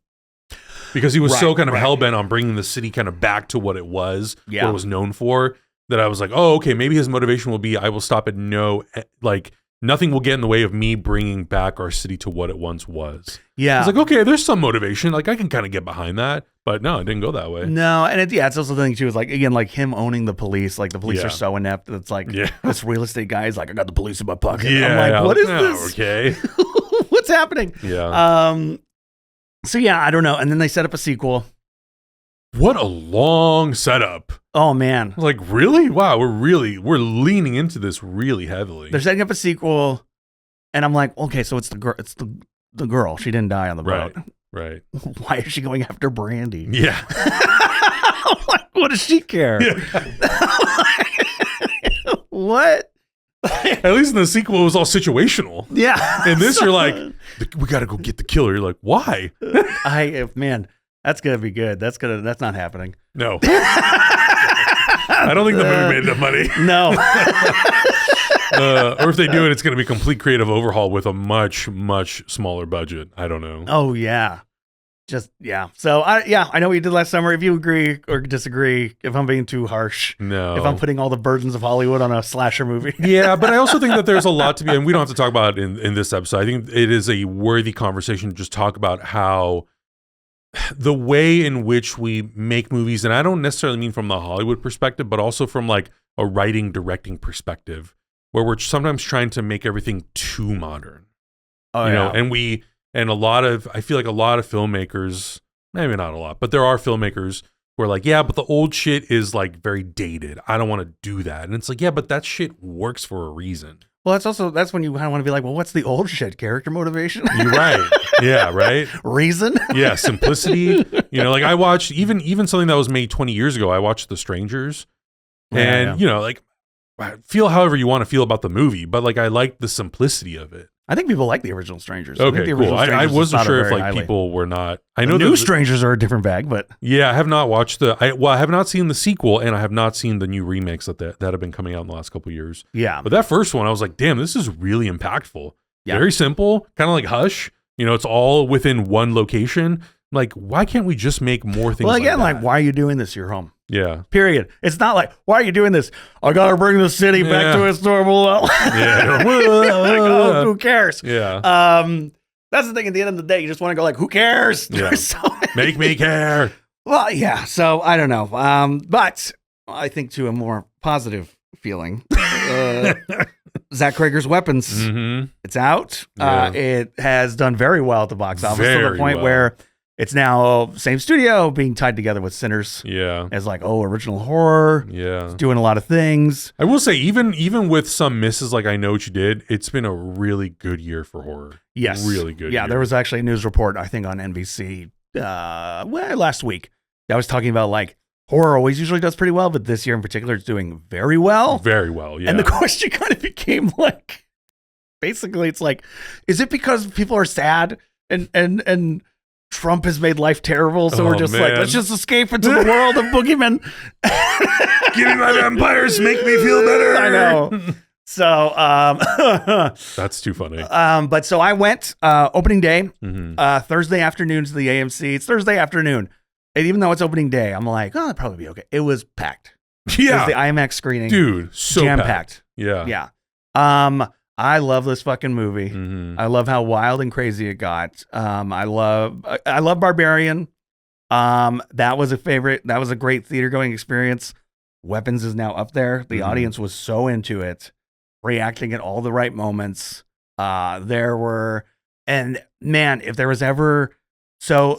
Because he was so kind of hell-bent on bringing the city kind of back to what it was, what it was known for, that I was like, oh, okay, maybe his motivation will be I will stop at nothing will get in the way of me bringing back our city to what it once was. Yeah. I was like, okay, there's some motivation. Like, I can kind of get behind that. But no, it didn't go that way. No, and it's also the thing, too, is like, again, like him owning the police. Like, the police are so inept that it's like, this real estate guy is like, I got the police in my pocket. Yeah. I'm like, what is this? Okay. What's happening? Yeah. So, yeah, I don't know. And then they set up a sequel. What a long setup. Oh, man. Like, really? Wow, we're leaning into this really heavily. They're setting up a sequel, and I'm like, okay, so it's the girl. It's the girl. She didn't die on the boat. Right. Why is she going after Brandy? Yeah. I'm like, what does she care? Yeah. What? At least in the sequel, it was all situational. Yeah. In this, you're like, we got to go get the killer. You're like, why? Man, that's gonna be good. That's not happening. No. I don't think the movie made enough money. No. Or if they do it, it's going to be complete creative overhaul with a much, much smaller budget. I don't know. Oh, yeah. So, I know what you did last summer. If you agree or disagree, if I'm being too harsh, No. if I'm putting all the burdens of Hollywood on a slasher movie. Yeah, but I also think that there's a lot to be, and we don't have to talk about it in this episode. I think it is a worthy conversation to just talk about how the way in which we make movies, and I don't necessarily mean from the Hollywood perspective, but also from like a writing, directing perspective, where we're sometimes trying to make everything too modern. Oh, you yeah. know, and I feel like a lot of filmmakers, maybe not a lot, but there are filmmakers who are like, yeah, but the old shit is like very dated. I don't want to do that. And it's like, yeah, but that shit works for a reason. Well, that's when you kind of want to be like, well, what's the old shit? Character motivation? You're right. Yeah, right. Reason? Yeah, simplicity. You know, like I watched even something that was made 20 years ago. I watched The Strangers, and you know, like feel however you want to feel about the movie, but like I like the simplicity of it. I think people like the original Strangers. Okay, cool. I wasn't sure if like people were not. I know the new Strangers are a different bag, but yeah, I have not watched I have not seen the sequel, and I have not seen the new remakes that have been coming out in the last couple of years. Yeah, but that first one, I was like, damn, this is really impactful. Yeah. Very simple, kind of like Hush. You know, it's all within one location. Like, why can't we just make more things? Well, again, like why are you doing this? You're home. Yeah. Period. It's not like, why are you doing this? I gotta bring the city back to its normal level. Yeah. Like, oh, who cares? Yeah. That's the thing. At the end of the day, you just want to go like, who cares? Yeah. Make me care. Well, yeah. So I don't know. But I think to a more positive feeling, Zach Crager's Weapons. Mm-hmm. It's out. Yeah. It has done very well at the box office to Very the point well. where it's now same studio being tied together with Sinners Yeah. as like, original horror. Yeah. It's doing a lot of things. I will say, even with some misses, like I Know What You Did, it's been a really good year for horror. Yes. Really good. Yeah, year. there was actually a news report, I think, on NBC last week that was talking about like horror always usually does pretty well, but this year in particular, it's doing very well. Very well, yeah. And the question kind of became like, basically, it's like, is it because people are sad and Trump has made life terrible, so we're just like, let's just escape into the world of boogeymen. Give me my vampires, make me feel better. I know. So, That's too funny. but so I went opening day, Mm-hmm. Thursday afternoon to the AMC. It's Thursday afternoon. And even though it's opening day, I'm like, that'll probably be okay. It was packed. It was Yeah. the IMAX screening. Dude, so jam-packed. Yeah. Yeah. I love this fucking movie. Mm-hmm. I love how wild and crazy it got. I love Barbarian. That was a favorite. That was a great theater going experience. Weapons is now up there. The Mhm. audience was so into it, reacting at all the right moments. And man, if there was ever, I'm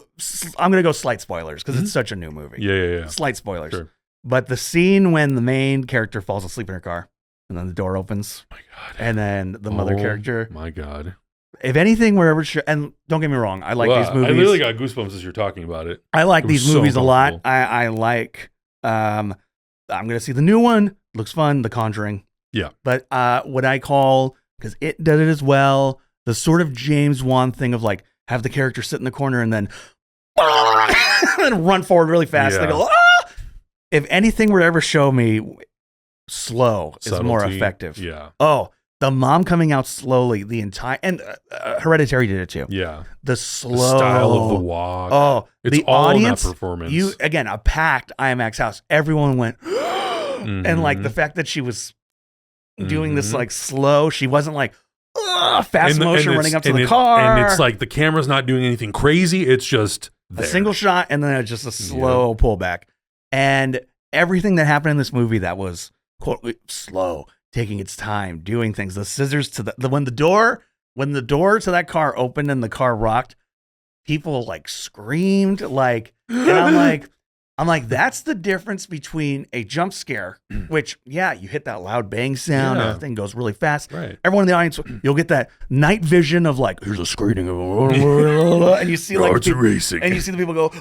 going to go slight spoilers because it's such a new movie. Yeah. Slight spoilers. Sure. But the scene when the main character falls asleep in her car and then the door opens My God. and then the mother character, My God. if anything were ever, and don't get me wrong, I like these movies. I literally got goosebumps as you're talking about it. I like It was these so movies a lot. uncomfortable. I like, I'm going to see the new one. Looks fun. The Conjuring. Yeah. But what I call, because it did it as well, the sort of James Wan thing of like, have the character sit in the corner and then and run forward really fast. Yeah. They go, ah! If anything were to ever show me slow is more Subtlety. effective. Yeah. Oh, the mom coming out slowly, the entire, and Hereditary did it too. Yeah. The slow The style of the walk. Oh, It's the all audience, in that performance. again, a packed IMAX house. Everyone went, and like the fact that she was doing this Mhm. like slow, she wasn't like fast And motion it's- running up to and the car. And it's like the camera's not doing anything crazy. It's just a there. single shot and then just a slow pullback. And everything that happened in this movie that was quote slow, taking its time, doing things. The scissors to when the door to that car opened and the car rocked, people like screamed like, and I'm like, that's the difference between a jump scare, which you hit that loud bang sound and Yeah. the thing goes really fast. Right. Everyone in the audience, you'll get that night vision of like, here's a screening of, and you see like, racing. and you see the people go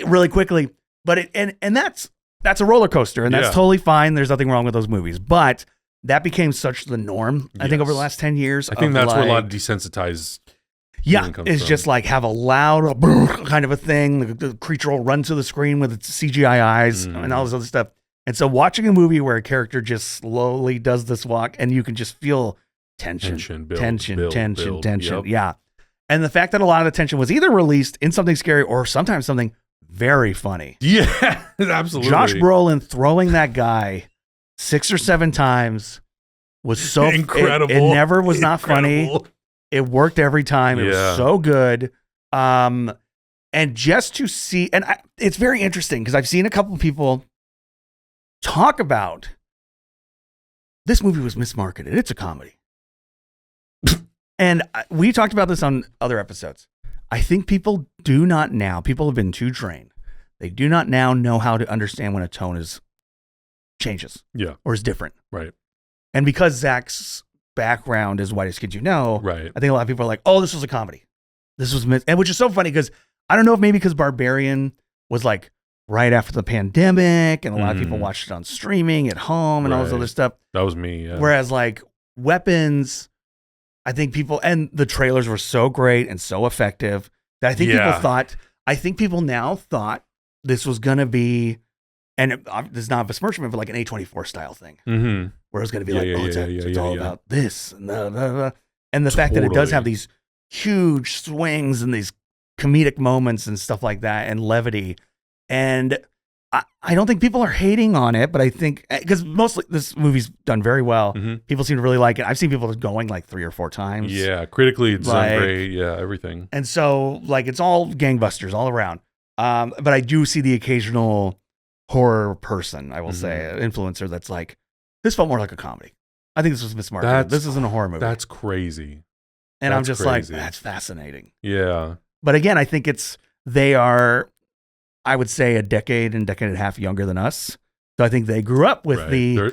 really quickly. But that's a roller coaster, and that's Yeah. totally fine. There's nothing wrong with those movies, but that became such the norm. I think over the Yes. last 10 years. I think of that's where a lot of like- desensitized. yeah, feeling comes it's from. just like have a loud kind of a thing. The creature will run to the screen with its CGI eyes and all this other stuff. And so watching a movie where a character just slowly does this walk and you can just feel tension, build, tension. Yep. Yeah. And the fact that a lot of the tension was either released in something scary or sometimes something very funny. Yeah, absolutely. Josh Brolin throwing that guy 6 or 7 times was so incredible. It never was not funny. It worked every time. It was so good. And just to see, and it's very interesting because I've seen a couple of people talk about this movie was mismarketed. It's a comedy. And we talked about this on other episodes. I think people have been too trained. They do not now know how to understand when a tone changes. Yeah. Or is different. Right. And because Zach's background is Whitest Kids You Know, right. I think a lot of people are like, oh, this was a comedy. This was, and which is so funny because I don't know if maybe because Barbarian was like right after the pandemic and a lot of people watched it on streaming at home and all this other stuff. That was me. Yeah. Whereas like Weapons, I think people, and the trailers were so great and so effective that I think people now thought this was going to be, and this is not a besmirchment, but like an A24 style thing. Mm-hmm. Where it was going to be it's all about this. And the fact that it does have these huge swings and these comedic moments and stuff like that and levity. And I don't think people are hating on it, but I think, because mostly this movie's done very well. Mm-hmm. People seem to really like it. I've seen people going like 3 or 4 times. Yeah, critically it's done great. Yeah, everything. And so like it's all gangbusters all around. But I do see the occasional horror person, I will say, influencer that's like, this felt more like a comedy. I think this was mismarketed. This isn't a horror movie. That's crazy. And I'm just like, that's fascinating. Yeah. But again, I think they are, I would say, a decade and a half younger than us. So I think they grew up with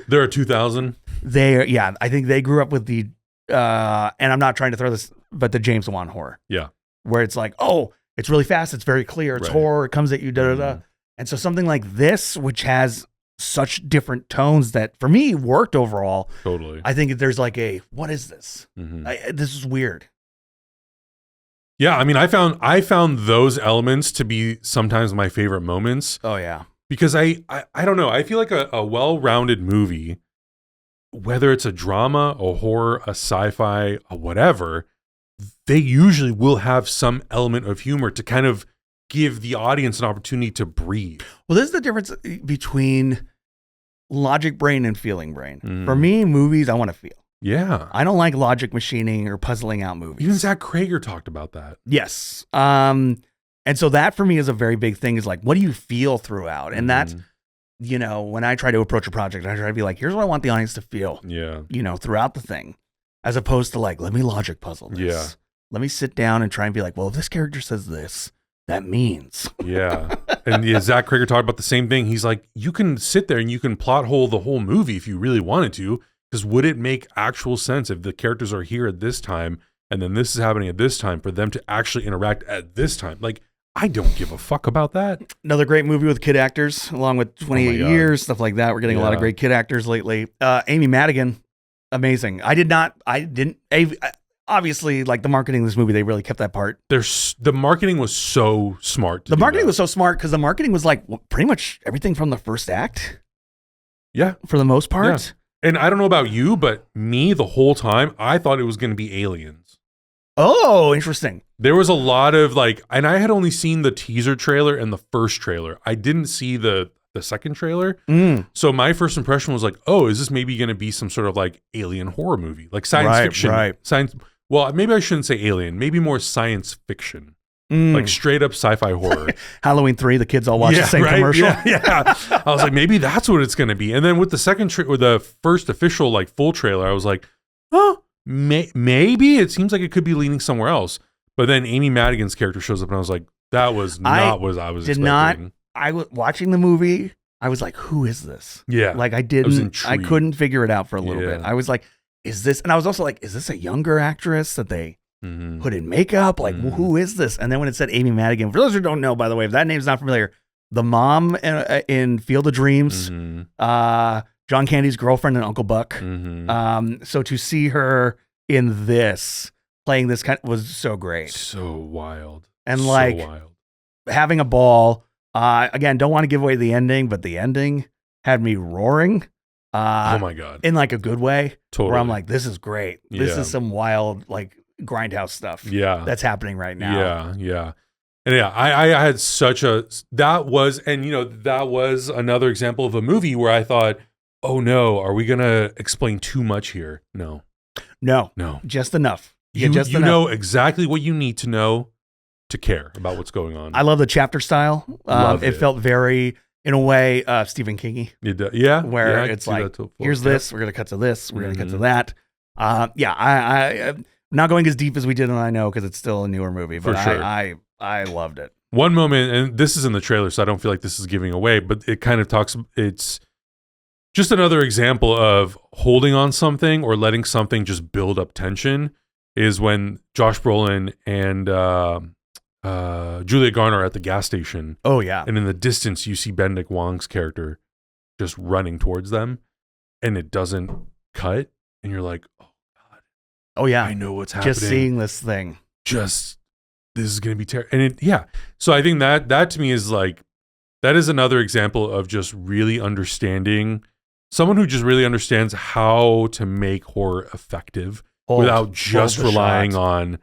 they're a 2000. I think they grew up with the, and I'm not trying to throw this, but the James Wan horror. Yeah. Where it's like, oh, it's really fast. It's very clear. It's horror. It comes at you, da-da-da. And so something like this, which has such different tones that for me worked overall. Totally. I think there's like what is this? This is weird. Yeah, I mean, I found those elements to be sometimes my favorite moments. Oh yeah, because I don't know. I feel like a well-rounded movie, whether it's a drama, a horror, a sci-fi, a whatever, they usually will have some element of humor to kind of give the audience an opportunity to breathe. Well, this is the difference between logic brain and feeling brain. For me, movies, I want to feel. Yeah. I don't like logic machining or puzzling out movies. Even Zach Krager talked about that. Yes. And so that for me is a very big thing, is like, what do you feel throughout? And that's, when I try to approach a project, I try to be like, here's what I want the audience to feel, throughout the thing, as opposed to like, let me logic puzzle this. Yeah. Let me sit down and try and be like, well, if this character says this, that means. Yeah. And Zach Krager talked about the same thing. He's like, you can sit there and you can plot hole the whole movie if you really wanted to, because would it make actual sense if the characters are here at this time and then this is happening at this time for them to actually interact at this time? Like, I don't give a fuck about that. Another great movie with kid actors, along with 28 Years, stuff like that. We're getting a lot of great kid actors lately. Amy Madigan, amazing. Obviously, like the marketing of this movie, they really kept that part. The marketing was so smart. The marketing was so smart because the marketing was like pretty much everything from the first act. Yeah. For the most part. Yeah. And I don't know about you, but me, the whole time, I thought it was going to be aliens. Oh, interesting. There was a lot of and I had only seen the teaser trailer and the first trailer. I didn't see the second trailer. So my first impression was like, oh, is this maybe going to be some sort of like alien horror movie? Like science fiction. Right. Well, maybe I shouldn't say alien, maybe more science fiction. Like straight up sci-fi horror. Halloween 3, the kids all watch the same commercial. Yeah. I was like, maybe that's what it's going to be. And then with the second or the first official like full trailer, I was like, oh, maybe it seems like it could be leaning somewhere else. But then Amy Madigan's character shows up and I was like, that was not what I was expecting. I was watching the movie. I was like, who is this? Yeah. Like I couldn't figure it out for a little bit. I was like, is this? And I was also like, is this a younger actress that they put in makeup? Like, who is this? And then when it said Amy Madigan, for those who don't know, by the way, if that name's not familiar, the mom in Field of Dreams, John Candy's girlfriend and Uncle Buck. So to see her in this, playing this was so great. So wild. And having a ball. Again, don't want to give away the ending, but the ending had me roaring. Oh my God. In like a good way. Totally. Where I'm like, this is great. This Yeah. is some wild like grindhouse stuff. Yeah. That's happening right now. Yeah. And yeah, I had such a, that was another example of a movie where I thought, oh no, are we going to explain too much here? No. Just enough. You enough. know exactly what you need to know to care about what's going on. I love the chapter style. It felt very, in a way, Stephen King-y. Yeah. Where it's like, here's this, we're going to cut to this, we're going to cut to that. I'm not going as deep as we did in I Know because it's still a newer movie, but For sure. I loved it. One moment, and this is in the trailer, so I don't feel like this is giving away, but it kind of talks, it's just another example of holding on something or letting something just build up tension, is when Josh Brolin and Julia Garner are at the gas station. Oh, yeah. And in the distance, you see Benedict Wong's character just running towards them, and it doesn't cut, and you're like, oh, God. Oh, yeah. I know what's happening. Just seeing this thing. This is going to be terrible. And so I think that to me is like, that is another example of just really understanding, someone who just really understands how to make horror effective without just relying on,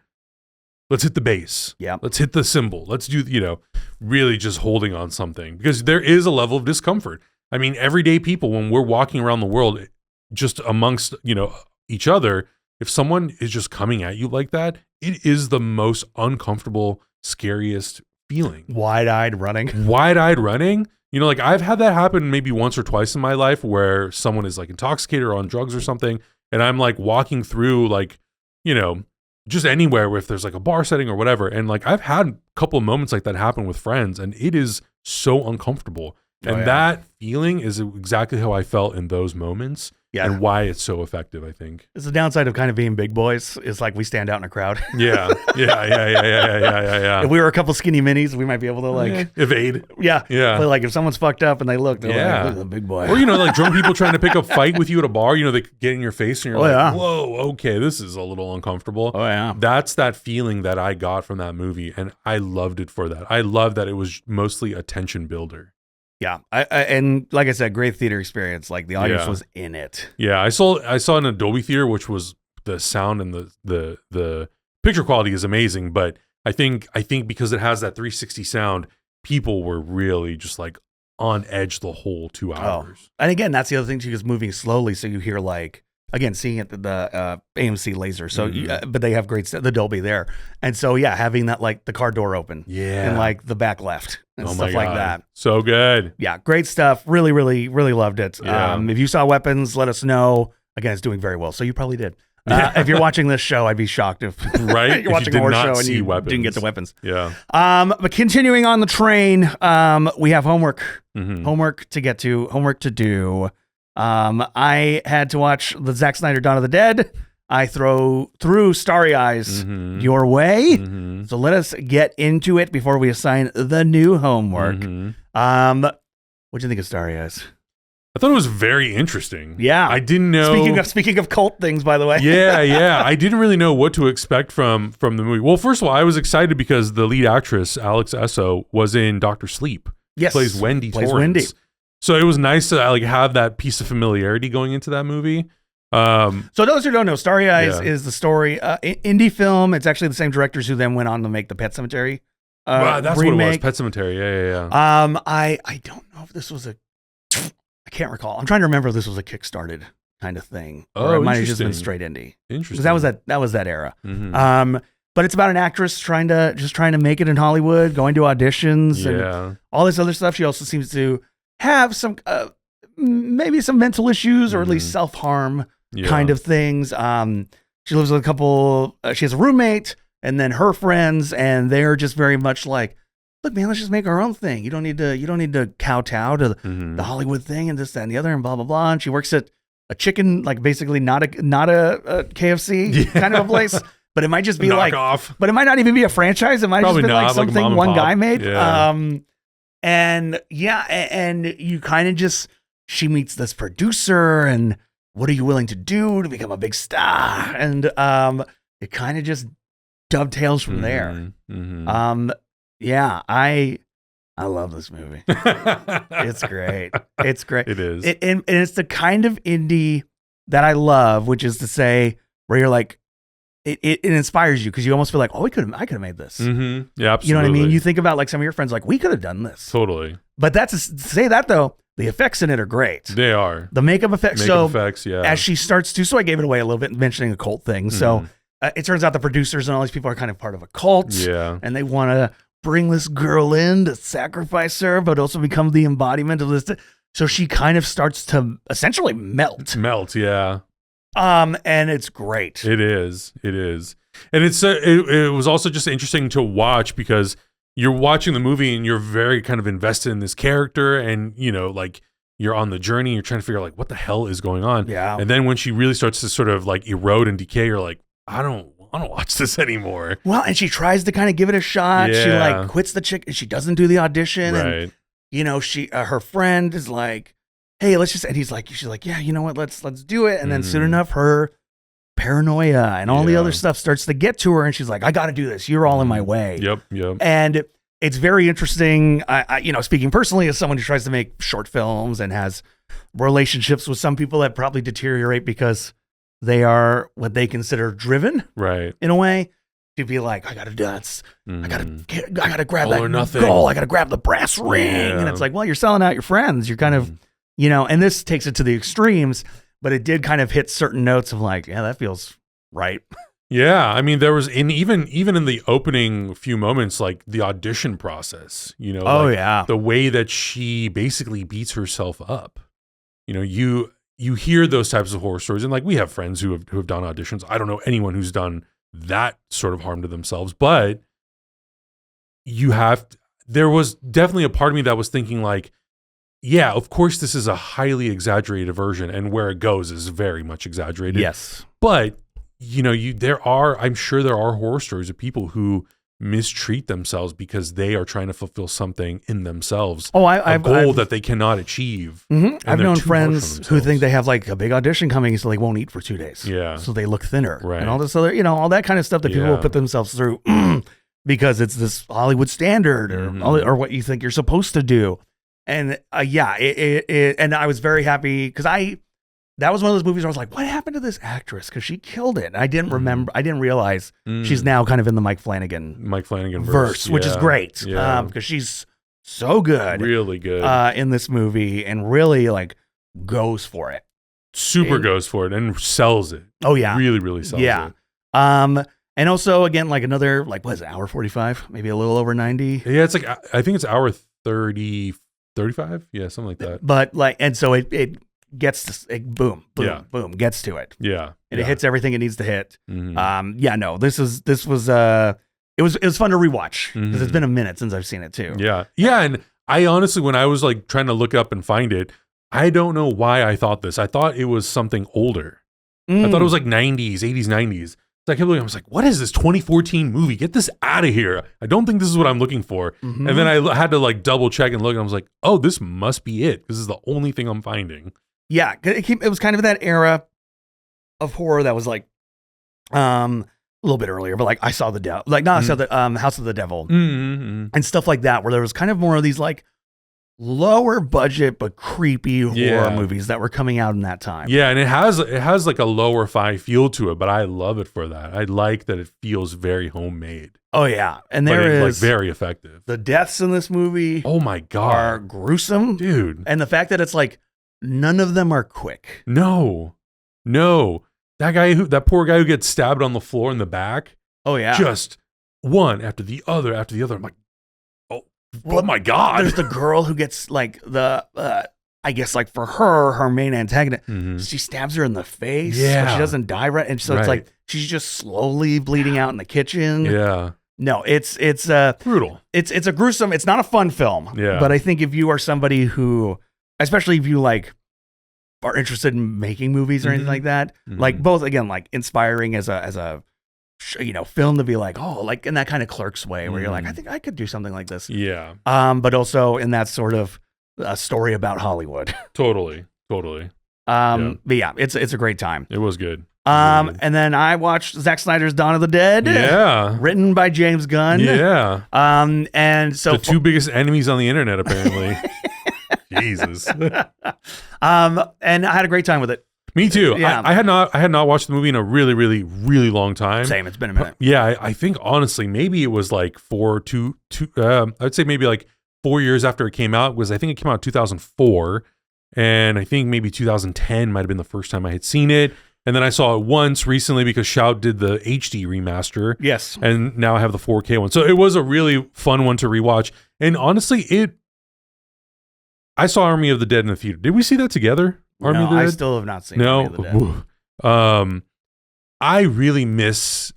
let's hit the bass. Yeah. Let's hit the cymbal. Let's do, really just holding on something, because there is a level of discomfort. I mean, everyday people, when we're walking around the world, just amongst, each other, if someone is just coming at you like that, it is the most uncomfortable, scariest feeling. Wide-eyed running. Like I've had that happen maybe once or twice in my life, where someone is like intoxicated or on drugs or something, and I'm like walking through like, just anywhere, if there's like a bar setting or whatever. And like I've had a couple of moments like that happen with friends, and it is so uncomfortable. And that feeling is exactly how I felt in those moments. Yeah. And why it's so effective, I think. It's the downside of kind of being big boys. Is like we stand out in a crowd. Yeah. If we were a couple skinny minis, we might be able to like evade. Yeah. But like if someone's fucked up and they look, they're like, look at the big boy. Or like drunk people trying to pick a fight with you at a bar, they get in your face and you're whoa, okay, this is a little uncomfortable. Oh yeah. That's that feeling that I got from that movie, and I loved it for that. I love that it was mostly a tension builder. Yeah, and like I said, great theater experience. Like the audience was in it. Yeah, I saw an Adobe theater, which was the sound and the picture quality is amazing. But I think because it has that 360 sound, people were really just like on edge the whole 2 hours. Oh. And again, that's the other thing too, is moving slowly, so you hear like. Again, seeing it the AMC laser, so but they have great the Dolby there, and so having that like the car door open, and like the back left and stuff like that. So good, great stuff. Really, really, really loved it. Yeah. If you saw Weapons, let us know. Again, it's doing very well, so you probably did. If you're watching this show, I'd be shocked if you're watching a horror show and you didn't get the Weapons. Yeah. But continuing on the train, we have homework to get to, homework to do. I had to watch the Zack Snyder Dawn of the Dead. I threw Starry Eyes your way. So let us get into it before we assign the new homework. What do you think of Starry Eyes? I thought it was very interesting. Yeah. I didn't know. Speaking of cult things, by the way. Yeah. I didn't really know what to expect from the movie. Well, first of all, I was excited because the lead actress, Alex Esso, was in Dr. Sleep. Yes. Plays Wendy Torrance. So it was nice to like have that piece of familiarity going into that movie. So those who don't know, Starry Eyes is the story, indie film. It's actually the same directors who then went on to make the Pet Sematary. That's remake. What it was, Pet Sematary. Yeah. I don't know if this was I can't recall. I'm trying to remember if this was a Kickstarted kind of thing. Or it might have just been straight indie. Interesting. Because that was that era. But it's about an actress trying to make it in Hollywood, going to auditions and all this other stuff. She also seems to have some maybe some mental issues or at least self-harm kind of things. She lives with a couple, she has a roommate and then her friends, and they're just very much like, look, man, let's just make our own thing. You don't need to kowtow to the Hollywood thing and this, that, and the other, and blah, blah, blah. And she works at a chicken, like basically not a KFC kind of a place. But it might just be like, but it might not even be a franchise. It might just be like something one guy made. And you kind of just, she meets this producer and what are you willing to do to become a big star? And it kind of just dovetails from there. I I love this movie. It's great. It's great. It is. And it's the kind of indie that I love, which is to say, where you're like, it inspires you because you almost feel like, oh, I could have made this. Mm-hmm. Yeah, absolutely. You know what I mean? You think about like some of your friends, like, we could have done this. Totally. But to say that though, the effects in it are great. They are. The makeup effects. Yeah. As she starts to, so I gave it away a little bit mentioning a cult thing. So it turns out the producers and all these people are kind of part of a cult. Yeah. And they want to bring this girl in to sacrifice her, but also become the embodiment of this. So she kind of starts to essentially melt. Yeah. And it's great. It is. And it was also just interesting to watch because you're watching the movie and you're very kind of invested in this character, and you know, like, you're on the journey, you're trying to figure out like what the hell is going on. Yeah. And then when she really starts to sort of like erode and decay, you're like, I don't want to watch this anymore. Well, and she tries to kind of give it a shot. Yeah. She like quits the chick and she doesn't do the audition. Right. And you know, her friend is like, hey, she's like, yeah, you know what? Let's do it. And then soon enough, her paranoia and all the other stuff starts to get to her. And she's like, I got to do this. You're all in my way. Yep. And it's very interesting. I you know, speaking personally as someone who tries to make short films and has relationships with some people that probably deteriorate because they are what they consider driven, right? In a way, to be like, I got to dance. I got to grab All or that nothing. goal. I got to grab the brass ring. Yeah. And it's like, well, you're selling out your friends. You're kind of, you know, and this takes it to the extremes, but it did kind of hit certain notes of like, yeah, that feels right. Yeah, I mean, there was even in the opening few moments, like the audition process, you know, like the way that she basically beats herself up. You know, you hear those types of horror stories, and like we have friends who have done auditions. I don't know anyone who's done that sort of harm to themselves, but there was definitely a part of me that was thinking like, yeah, of course this is a highly exaggerated version, and where it goes is very much exaggerated. Yes, but you know, I'm sure there are horror stories of people who mistreat themselves because they are trying to fulfill something in themselves. Oh, a goal that they cannot achieve. I've known friends who think they have like a big audition coming, so they won't eat for 2 days. Yeah. So they look thinner. Right. And all this other, you know, all that kind of stuff that people will put themselves through because it's this Hollywood standard or what you think you're supposed to do. And and I was very happy because that was one of those movies where I was like, what happened to this actress? Because she killed it. And I didn't realize she's now kind of in the Mike Flanagan verse, which is great. Because she's so good. Really good. In this movie and really like goes for it. Goes for it and sells it. Oh yeah. Really, really sells it. And also again, like another, like, what is it, hour 45? Maybe a little over 90. Yeah, it's like, I think it's hour 30, 35. Yeah, something like that. But like, and so it gets to boom, gets to it. Yeah. And it hits everything it needs to hit. This was it was fun to rewatch because it's been a minute since I've seen it too. Yeah. Yeah. And I honestly, when I was like trying to look up and find it, I don't know why I thought this. I thought it was something older. I thought it was like 90s, 80s, 90s. So I was like, what is this 2014 movie? Get this out of here. I don't think this is what I'm looking for. And then I had to like double check and look, and I was like, oh, this must be it. This is the only thing I'm finding. Yeah, it was kind of that era of horror that was like a little bit earlier, but like I saw the devil, like I saw the House of the Devil and stuff like that, where there was kind of more of these like lower budget but creepy horror movies that were coming out in that time. Yeah, and it has like a lower fi feel to it, but I love it for that. I like that it feels very homemade. Oh yeah, and there is like very effective. The deaths in this movie, oh my god, are gruesome, dude. And the fact that it's like none of them are quick. No. That poor guy who gets stabbed on the floor in the back. Oh yeah, just one after the other. I'm like, oh my god. There's the girl who gets like I guess like for her main antagonist, she stabs her in the face. But she doesn't die right, and so it's like she's just slowly bleeding out in the kitchen. Yeah. No, it's brutal. It's a gruesome. It's not a fun film. Yeah. But I think if you are somebody who, especially if you like are interested in making movies or anything like that, like both again like inspiring as a film to be like, oh, like in that kind of Clerks way where you're like, I think I could do something like this. Yeah. But also in that sort of story about Hollywood. Totally. But yeah, it's a great time. It was good. And then I watched Zack Snyder's Dawn of the Dead. Yeah. Written by James Gunn. Yeah. And so the two biggest enemies on the internet, apparently. Jesus. and I had a great time with it. Me too. Yeah. I had not watched the movie in a really, really, really long time. Same. It's been a minute. Yeah, I think honestly, maybe it was like I'd say maybe like 4 years after it came out. I think it came out in 2004, and I think maybe 2010 might have been the first time I had seen it. And then I saw it once recently because Shout did the HD remaster. Yes. And now I have the 4K one. So it was a really fun one to rewatch. And honestly, I saw Army of the Dead in the theater. Did we see that together? Army of the Dead? I still have not seen Army of the Dead. I really miss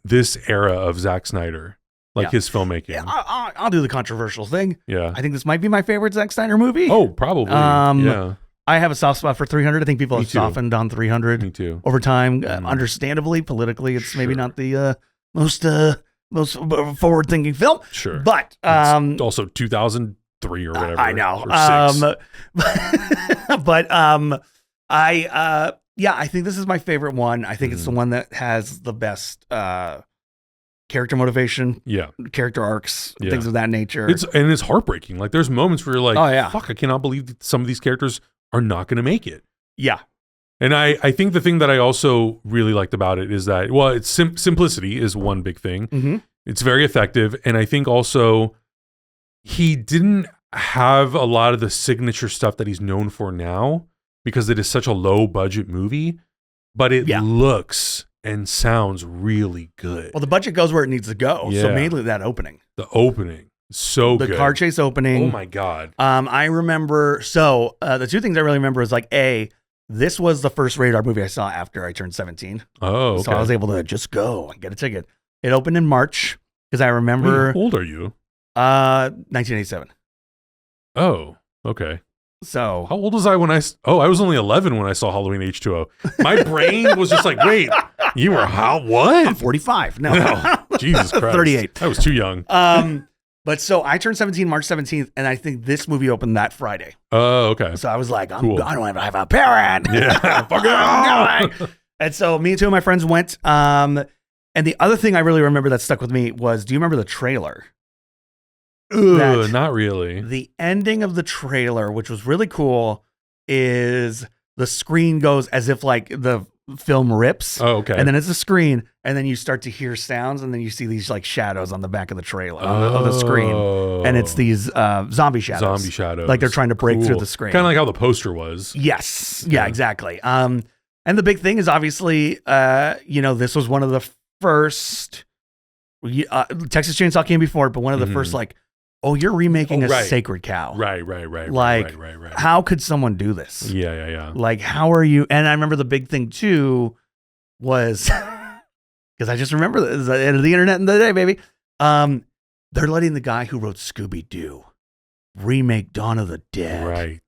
this era of Zack Snyder, like his filmmaking. Yeah, I'll do the controversial thing. Yeah. I think this might be my favorite Zack Snyder movie. Oh, probably. Yeah. I have a soft spot for 300. I think people have softened on 300 Me too. over time. Understandably, politically, it's maybe not the most forward-thinking film. Sure. But it's also 2003 or whatever. I know. Or 6. But I think this is my favorite one. I think it's the one that has the best character motivation, character arcs, things of that nature. It's heartbreaking. Like there's moments where you're like, oh yeah, fuck, I cannot believe that some of these characters are not going to make it. Yeah. And I think the thing that I also really liked about it is that, well, it's simplicity is one big thing. Mm-hmm. It's very effective. And I think also he didn't have a lot of the signature stuff that he's known for now because it is such a low budget movie, but it looks and sounds really good. Well, the budget goes where it needs to go. Yeah. So mainly that opening. The opening. So the good. car chase opening. Oh my God. I remember, the two things I really remember is like, this was the first rated R movie I saw after I turned 17. Oh, okay. So I was able to just go and get a ticket. It opened in March because I remember. Wait, how old are you? 1987. Oh, okay. So how old was I when I was only 11 when I saw Halloween H2O. My brain was just like, wait, you were how, what? I'm 45. No. Jesus Christ. 38. I was too young. But so I turned 17 March 17th, and I think this movie opened that Friday. Oh, okay. So I was like, cool. I don't have a parent. Yeah. Fuck it. And so me and two of my friends went. And the other thing I really remember that stuck with me was, do you remember the trailer? Not really. The ending of the trailer, which was really cool, is the screen goes as if like the film rips. Oh, okay. And then it's a screen, and then you start to hear sounds, and then you see these like shadows on the back of the trailer of the screen, and it's these zombie shadows. Zombie shadows, like they're trying to break through the screen. Kind of like how the poster was. Yes. Yeah. Exactly. And the big thing is obviously, this was one of the first. Texas Chainsaw came before, but one of the first like. Oh, you're remaking a Sacred Cow. Right. Like, how could someone do this? Yeah. Like, how are you? And I remember the big thing too was, because I just remember this, the end of the internet in the day, baby. They're letting the guy who wrote Scooby-Doo remake Dawn of the Dead. Right.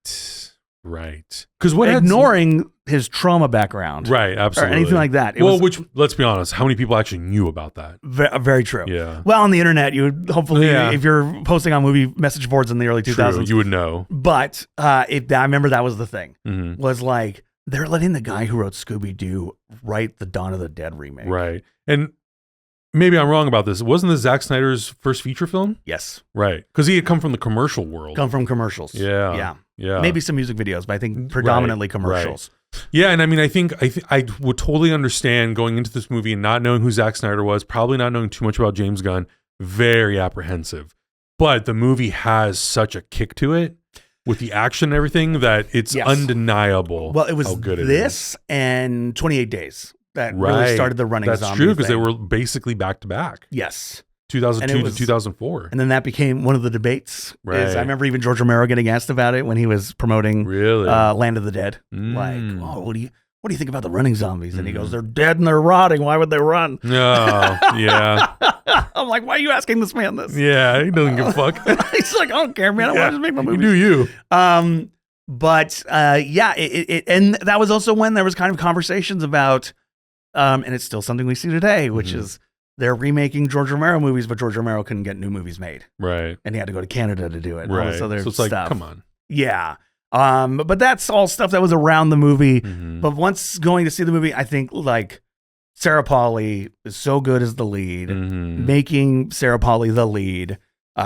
Because ignoring his trauma background. Right, absolutely. Or anything like that. Which, let's be honest, how many people actually knew about that? Very true. Yeah. Well, on the internet, you would hopefully, if you're posting on movie message boards in the early 2000s. True, you would know. But I remember that was the thing. Mm-hmm. Was like, they're letting the guy who wrote Scooby-Doo write the Dawn of the Dead remake. Right. And maybe I'm wrong about this. Wasn't this Zack Snyder's first feature film? Yes. Right. Because he had come from the commercial world. Come from commercials. Yeah. Maybe some music videos, but I think predominantly commercials. Right. Yeah, and I mean, I would totally understand going into this movie and not knowing who Zack Snyder was, probably not knowing too much about James Gunn, very apprehensive. But the movie has such a kick to it with the action and everything that it's undeniable. Well, it was how good this and 28 Days that really started the running zombie. That's true, because they were basically back to back. Yes. 2002 to 2004. And then that became one of the debates. Right. I remember even George Romero getting asked about it when he was promoting Land of the Dead. Like, what do you think about the running zombies? And he goes, they're dead and they're rotting. Why would they run? No, yeah. I'm like, why are you asking this man this? Yeah, he doesn't give a fuck. He's like, I don't care, man. I want to just make my movie. You do you. And that was also when there was kind of conversations about, and it's still something we see today, which is, they're remaking George Romero movies, but George Romero couldn't get new movies made. Right. And he had to go to Canada to do it. Right. So it's like, come on. Yeah. But that's all stuff that was around the movie. Mhm. But once going to see the movie, I think like Sarah Polley is so good as the lead, Mhm. making Sarah Polley the lead.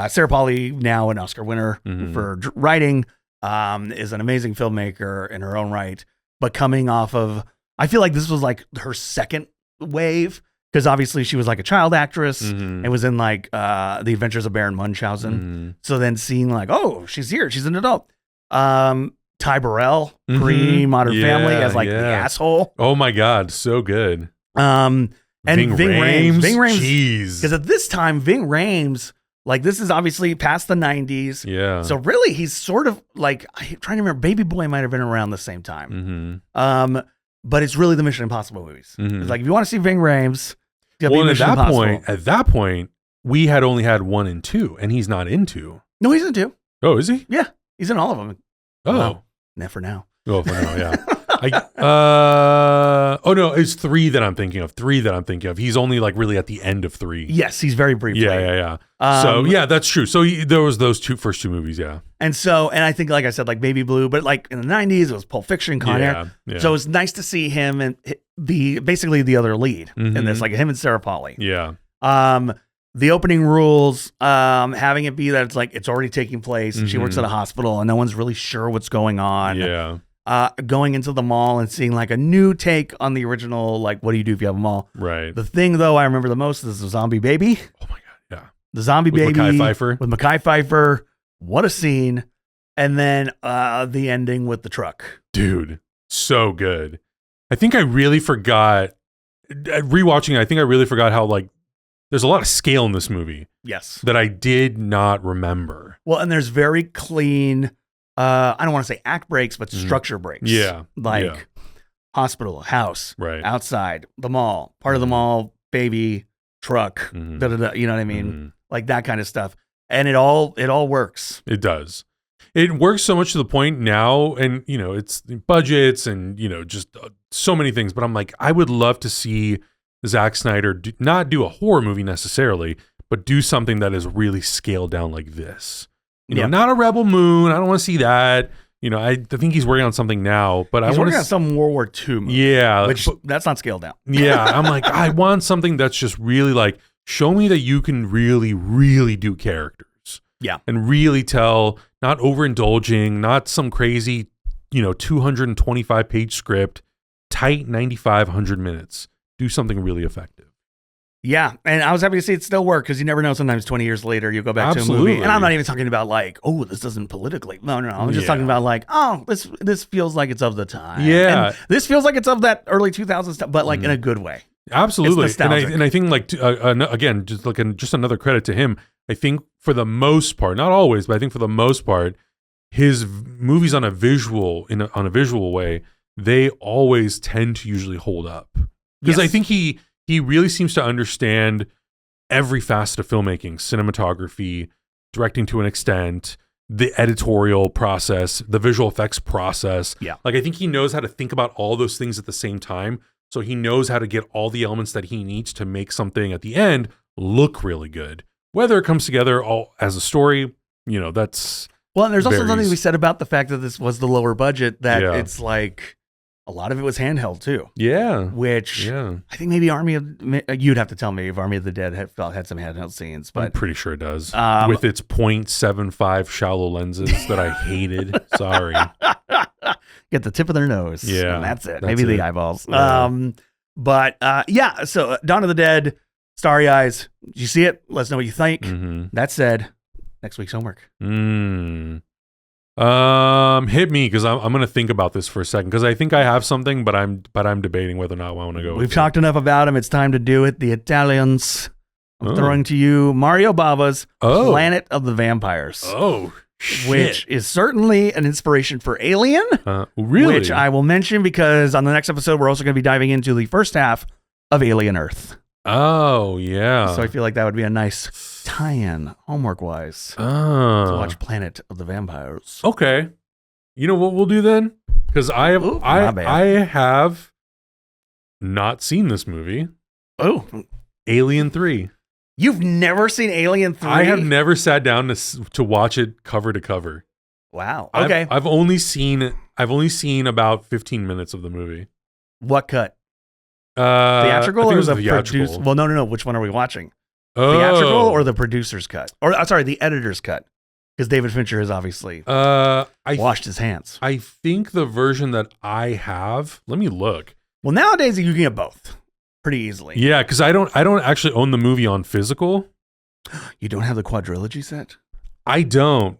Sarah Polley, now an Oscar winner Mhm. for writing, is an amazing filmmaker in her own right. But coming off of, I feel like this was like her second wave, because obviously she was like a child actress Mhm. and was in like The Adventures of Baron Munchausen. Mhm. So then seeing like, oh, she's here, she's an adult. Ty Burrell, Mhm. pre-Modern Family, Yeah, as like the yeah. asshole. Oh my God, so good. And Ving Rhames. Jeez. Because at this time, Ving Rhames, like this is obviously past the 90s. Yeah. So really, he's sort of like, I'm trying to remember, Baby Boy might have been around the same time. Mhm. But it's really the Mission Impossible movies. Mhm. It's like, if you want to see Ving Rhames, it's gotta be Well, and Mission Impossible. at that point, we had only had 1 and 2, and he's not in 2. No, he's in 2. Oh, is he? Yeah, he's in all of them. Oh. Wow. Not for now. Oh, for now, yeah. Oh no, it's 3 that I'm thinking of. 3 that I'm thinking of. He's only like really at the end of 3. Yes, he's very briefly. Yeah. So yeah, that's true. So there was those first two movies, yeah. And I think, like I said, like Baby Blue, but like in the 90s, it was Pulp Fiction, Con Air. Yeah. So it's nice to see him and be basically the other lead in this, like him and Sarah Polley. Yeah. The opening rules, having it be that it's like it's already taking place and she works at a hospital and no one's really sure what's going on. Yeah. Going into the mall and seeing like a new take on the original, like what do you do if you have a mall? Right. The thing though I remember the most is the zombie baby. Oh my God. Yeah. The zombie With baby Mekhi Phifer. with Mekhi Phifer. What a scene. And then the ending with the truck. Dude, so good. I think I really forgot rewatching it, I think I really forgot how like there's a lot of scale in this movie. Yes. That I did not remember. Well, and there's very clean, I don't want to say act breaks, but structure breaks. Yeah. Like hospital, house, Right. outside, the mall, part of the mall, baby, truck, you know what I mean? Like that kind of stuff. And it all works. It does. It works so much to the point now, and you know, it's budgets and you know, just so many things. But I'm like, I would love to see Zack Snyder not do a horror movie necessarily, but do something that is really scaled down like this. You know, not a Rebel Moon. I don't want to see that. You know, I think he's working on something now, but he's I want working on some World War II movie. Yeah, which that's not scaled down. Yeah, I'm like, I want something that's just really like, show me that you can really, really do characters. Yeah. And really tell, not overindulging, not some crazy, 225 page script, tight 95, 100 minutes. Do something really effective. Yeah. And I was happy to see it still work because you never know. Sometimes 20 years later, you go back to a movie. And I'm not even talking about like, oh, this doesn't politically. No. I'm just talking about like, oh, this feels like it's of the time. Yeah. And this feels like it's of that early 2000s stuff, but like in a good way. Absolutely. It's nostalgic. And I think like, again, just another credit to him. I think for the most part, not always, but I think for the most part, his movies on a visual way, they always tend to usually hold up. Because I think he really seems to understand every facet of filmmaking, cinematography, directing to an extent, the editorial process, the visual effects process. Yeah. Like I think he knows how to think about all those things at the same time. So he knows how to get all the elements that he needs to make something at the end look really good. Whether it comes together all as a story, that's well. And there's also something we said about the fact that this was the lower budget. That it's like a lot of it was handheld too. Yeah. Which I think maybe you'd have to tell me if Army of the Dead had some handheld scenes, but I'm pretty sure it does. With its 0.75 shallow lenses that I hated. Sorry. Get the tip of their nose. Yeah. And that's it. Maybe the eyeballs. Yeah. So Dawn of the Dead, Starry Eyes. Did you see it? Let us know what you think. That said, next week's homework. Hit me because I'm going to think about this for a second because I think I have something, but I'm debating whether or not I want to go. We've talked enough about them. It's time to do it. The Italians. I'm throwing to you Mario Bava's Planet of the Vampires. Oh, shit. Which is certainly an inspiration for Alien. Really? Which I will mention because on the next episode, we're also going to be diving into the first half of Alien Earth. Oh, yeah. So I feel like that would be a nice tie-in, homework-wise, to watch Planet of the Vampires. Okay. You know what we'll do then? Because I have not seen this movie. Oh. Alien 3. You've never seen Alien 3? I have never sat down to watch it cover to cover. Wow. Okay. I've only seen about 15 minutes of the movie. What cut? I Theatrical think it or was the theatrical. producer? Well, no. Which one are we watching? Oh. Theatrical or the producer's cut? Or sorry, the editor's cut. Because David Fincher has obviously washed his hands. I think the version that I have. Let me look. Well, nowadays you can get both pretty easily. Yeah, because I don't actually own the movie on physical. You don't have the quadrilogy set? I don't.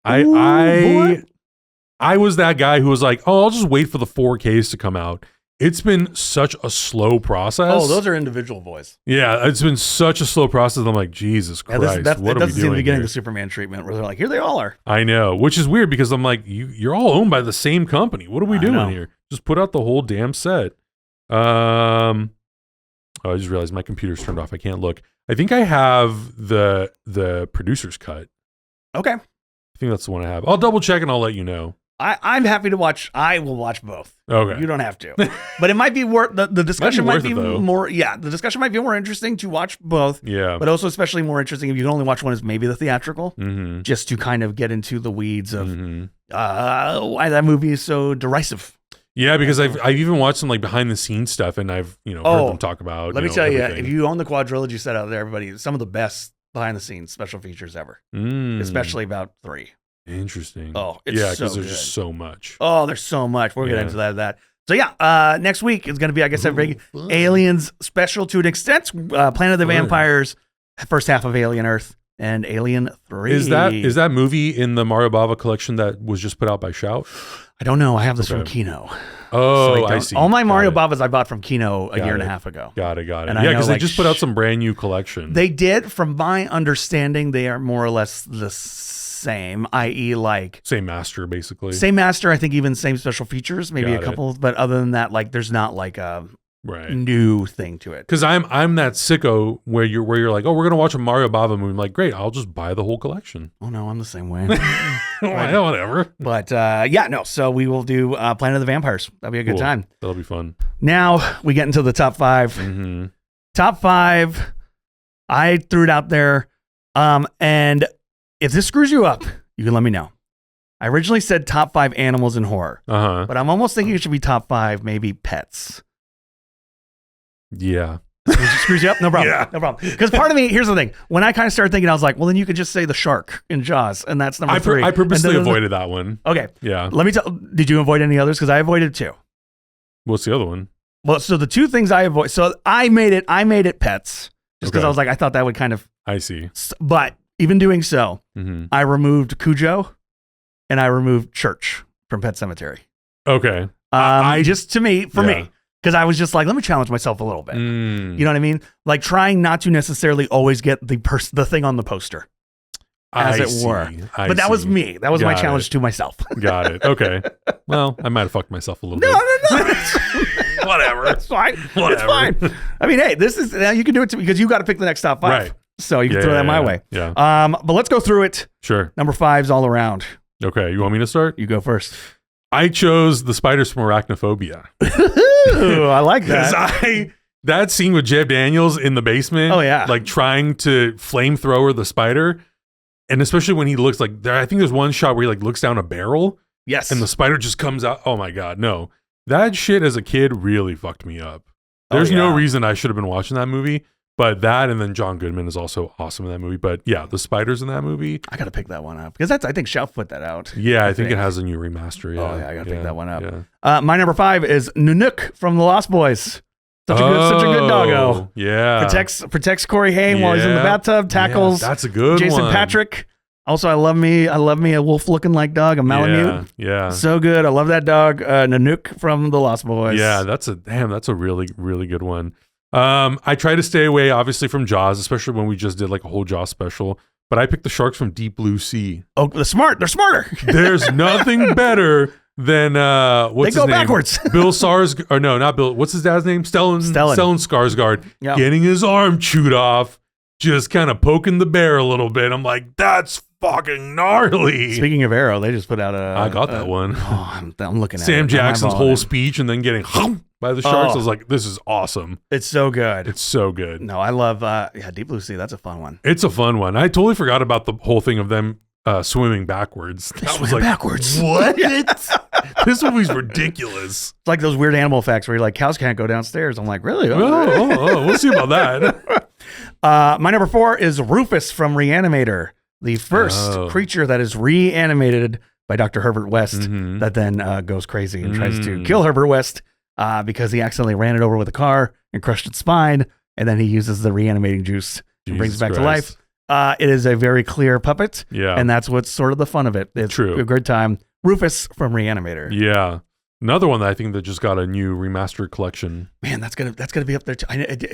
Ooh, boy. I was that guy who was like, oh, I'll just wait for the 4Ks to come out. It's been such a slow process. Oh, those are individual boys. Yeah, it's been such a slow process. I'm like, Jesus Christ, what are we doing? That doesn't seem to be getting here? the Superman treatment where they're like, here they all are. I know, which is weird because I'm like, you're all owned by the same company. What are we doing here? Just put out the whole damn set. Oh, I just realized my computer's turned off. I can't look. I think I have the producer's cut. Okay. I think that's the one I have. I'll double check and I'll let you know. I'm happy to watch. I will watch both. Okay. You don't have to. But it might be worth the discussion might be though. more. Yeah, the discussion might be more interesting to watch both. Yeah. But also especially more interesting if you can only watch one is maybe the theatrical, Mm-hmm. just to kind of get into the weeds of Mm-hmm. why that movie is so derisive. Yeah, because I've even watched some like behind the scenes stuff and I've heard them talk about. Let me tell you, everything. if you own the quadrilogy set out there, everybody, some of the best behind the scenes special features ever, especially about 3. Interesting. Oh, it's yeah, so because there's good. just so much. Oh, there's so much. We'll get into that. So yeah, next week is going to be, I guess, a big Aliens special to an extent. Planet of the Vampires, first half of Alien Earth, and Alien 3. Is that movie in the Mario Bava collection that was just put out by Shout? I don't know. I have this from Kino. Oh, So I see. All my Got Mario it. Bavas I bought from Kino a Got year and a it. half ago. Got it. And I Yeah, know, because they like, just put out some brand new collection. They did, from my understanding, they are more or less the same, i.e. like Same master, basically. same master, I think even same special features, maybe Got a couple, but other than that, like there's not like a Right. new thing to it. Because I'm that sicko where you're like, oh, we're gonna watch a Mario Bava movie. I'm like, great, I'll just buy the whole collection. Oh no, I'm the same way. Well, whatever. But yeah, no. So we will do Planet of the Vampires. That'll be a good Cool. time. That'll be fun. Now we get into the top 5. Mm-hmm. Top 5. I threw it out there, and if this screws you up, you can let me know. I originally said top 5 animals in horror, Uh-huh. but I'm almost thinking it should be top 5 maybe pets. Yeah. Screws you up? No problem. Yeah. No problem. Because part of me, here's the thing. When I kind of started thinking, I was like, well, then you could just say the shark in Jaws, and that's number 3. I purposely And then- avoided that one. Okay. Yeah. Let me tell. Did you avoid any others? Because I avoided 2. What's the other one? Well, so the 2 things I avoid. So I made it pets, just because Okay. I was like, I thought that would kind of. I see. But even doing so, Mm-hmm. I removed Cujo, and I removed Church from Pet Cemetery. Okay. Just to me, for Yeah. me, because I was just like, let me challenge myself a little bit. Mm. You know what I mean? Like trying not to necessarily always get the thing on the poster, as I it see. were. I But that was see. me. That was my Got challenge it. to myself. Got it. Okay. Well, I might have fucked myself a little No, bit. no. Whatever. It's fine. Whatever. It's fine. I mean, hey, this is now you can do it because you got to pick the next top 5. Right. So you can Yeah, throw that my yeah, way. Yeah. But let's go through it. Sure. Number 5's all around. Okay. You want me to start? You go first. I chose the spiders from Arachnophobia. Ooh, I like Because that. that scene with Jeb Daniels in the basement. Oh, yeah. Like trying to flamethrower the spider. And especially when he looks like I think there's one shot where he like looks down a barrel Yes. and the spider just comes out. Oh my God. No. That shit as a kid really fucked me up. There's no yeah. reason I should have been watching that movie. But that and then John Goodman is also awesome in that movie. But yeah, the spiders in that movie. I got to pick that one up because I think Shout put that out. Yeah, I think it has a new remaster. Yeah. Oh, yeah, I gotta pick that one up. Yeah. My number 5 is Nanook from The Lost Boys. Such a good doggo. Yeah. Protects Corey Haim while he's in the Yeah. bathtub. Tackles that's a good Jason one. Patrick. Also, I love me a wolf looking like dog, a Malamute. Yeah. So good. I love that dog. Nanook from The Lost Boys. Yeah, that's a really, really good one. I try to stay away, obviously, from Jaws, especially when we just did like a whole Jaws special. But I picked the sharks from Deep Blue Sea. Oh, they're smart. They're smarter. There's nothing better than what's They go his name? backwards. Bill Sars, or no, not Bill. What's his dad's name? Stellan Skarsgård. Yep. Getting his arm chewed off, just kind of poking the bear a little bit. I'm like, that's fucking gnarly. Speaking of Arrow, they just put out I got that one. Oh, I'm looking at Sam it. Jackson's I'm whole eyeballing it. speech and then getting by the sharks. Oh. I was like, this is awesome. It's so good. It's so good. No, I love Deep Blue Sea. That's a fun one. It's a fun one. I totally forgot about the whole thing of them swimming backwards. That was Swim like, backwards. what? This movie's ridiculous. It's like those weird animal facts where you're like, cows can't go downstairs. I'm like, really? We'll see about that. My number 4 is Rufus from Reanimator, the first creature that is reanimated by Dr. Herbert West that then goes crazy and tries to kill Herbert West because he accidentally ran it over with a car and crushed its spine, and then he uses the reanimating juice and brings it back to life. It is a very clear puppet, and that's what's sort of the fun of it. It's a good time. Rufus from Reanimator. Yeah. Another one that I think that just got a new remastered collection. Man, that's gonna be up there too.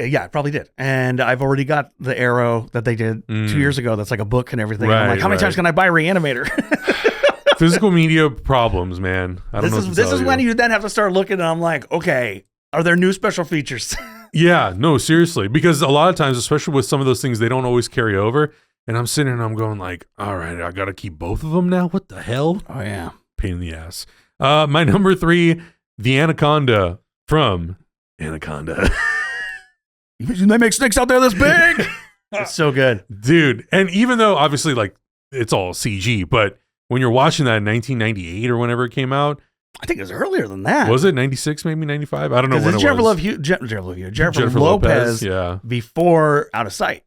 Yeah, it probably did. And I've already got the Arrow that they did 2 years ago. That's like a book and everything. I'm like, how many times can I buy Reanimator? Physical media problems, man. This is when you then have to start looking, and I'm like, okay, are there new special features? Yeah, no, seriously. Because a lot of times, especially with some of those things, they don't always carry over. And I'm sitting and I'm going like, all right, I got to keep both of them now? What the hell? Oh, yeah. Pain in the ass. My number 3, the Anaconda from Anaconda. They make snakes out there this big. It's so good. Dude. And even though obviously like it's all CG, but when you're watching that in 1998 or whenever it came out, I think it was earlier than that. Was it 96, maybe 95? I don't know when it was. Jennifer Lopez before Out of Sight.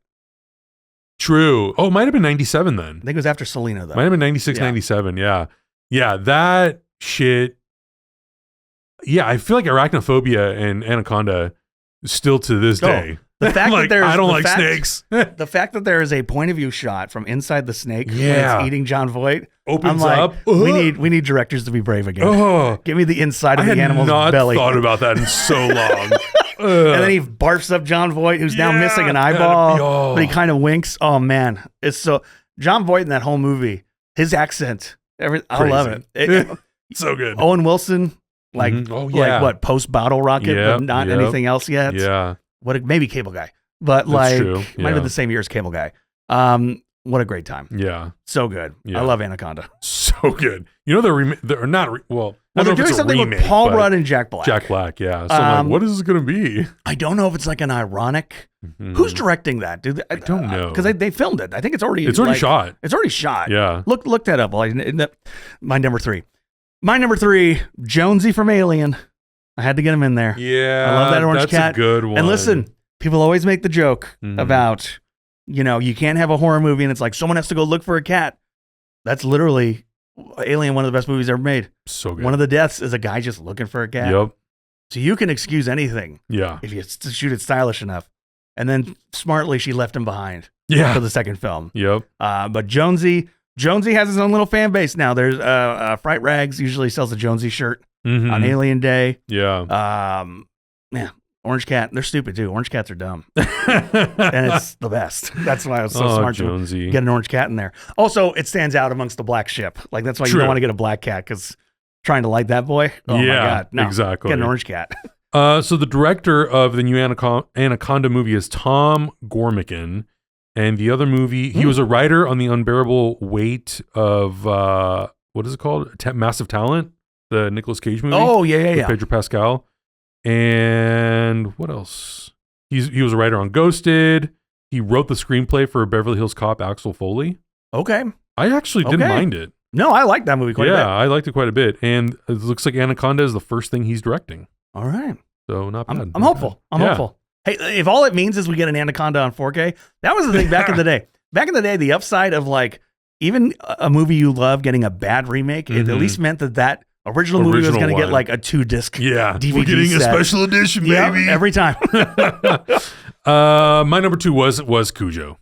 True. Oh, it might have been 97 then. I think it was after Selena, though. Might have been 96, 97, yeah. Yeah, that shit. Yeah, I feel like Arachnophobia and Anaconda still to this day. The fact like, that there's I don't like snakes. The fact that there is a point of view shot from inside the snake when it's eating John Voight opens up. We need directors to be brave again. Give me the inside of the animal's belly. I had not thought about that in so long. And then he barfs up John Voight, who's now missing an eyeball, but he kind of winks. Oh man, it's so John Voight in that whole movie. His accent, I love it. So good. Owen Wilson, like what post Bottle Rocket, but not anything else yet. Yeah. Maybe Cable Guy, but might have been the same year as Cable Guy. What a great time. Yeah. So good. Yeah. I love Anaconda. So good. You know, they're not, they're doing something with Paul Rudd and Jack Black. Jack Black, yeah. So I'm like, what is this going to be? I don't know if it's like an ironic. Who's directing that? I don't know. Because they filmed it. I think it's already shot. It's already shot. Yeah. Look that up. My number 3. My number 3, Jonesy from Alien. I had to get him in there. Yeah. I love that orange cat. That's a good one. And listen, people always make the joke about, you can't have a horror movie and it's like someone has to go look for a cat. That's literally Alien, one of the best movies ever made. So good. One of the deaths is a guy just looking for a cat. Yep. So you can excuse anything. Yeah. If you shoot it stylish enough. And then smartly, she left him behind. Yeah. For the second film. Yep. But Jonesy has his own little fan base now. There's Fright Rags usually sells a Jonesy shirt on Alien Day. Yeah. Orange cat. They're stupid too. Orange cats are dumb. And it's the best. That's why I was so smart Jonesy. to get an orange cat in there. Also, it stands out amongst the black ship. Like that's why you don't want to get a black cat because trying to light that boy. Oh my God. No, exactly. Get an orange cat. So the director of the new Anaconda movie is Tom Gormican. And the other movie, he was a writer on The Unbearable Weight of, what is it called? Massive Talent, the Nicolas Cage movie. Oh, yeah. Pedro Pascal. And what else? He was a writer on Ghosted. He wrote the screenplay for Beverly Hills Cop, Axel Foley. Okay. I actually didn't mind it. No, I like that movie quite a bit. Yeah, I liked it quite a bit. And it looks like Anaconda is the first thing he's directing. All right. So not bad. I'm hopeful. I'm hopeful. Hey, if all it means is we get an Anaconda on 4K, that was the thing back in the day. Back in the day, the upside of like even a movie you love getting a bad remake, it at least meant that original movie was going to get like a 2-disc DVD we're getting set. a special edition, baby. Every time. My number 2 was Cujo.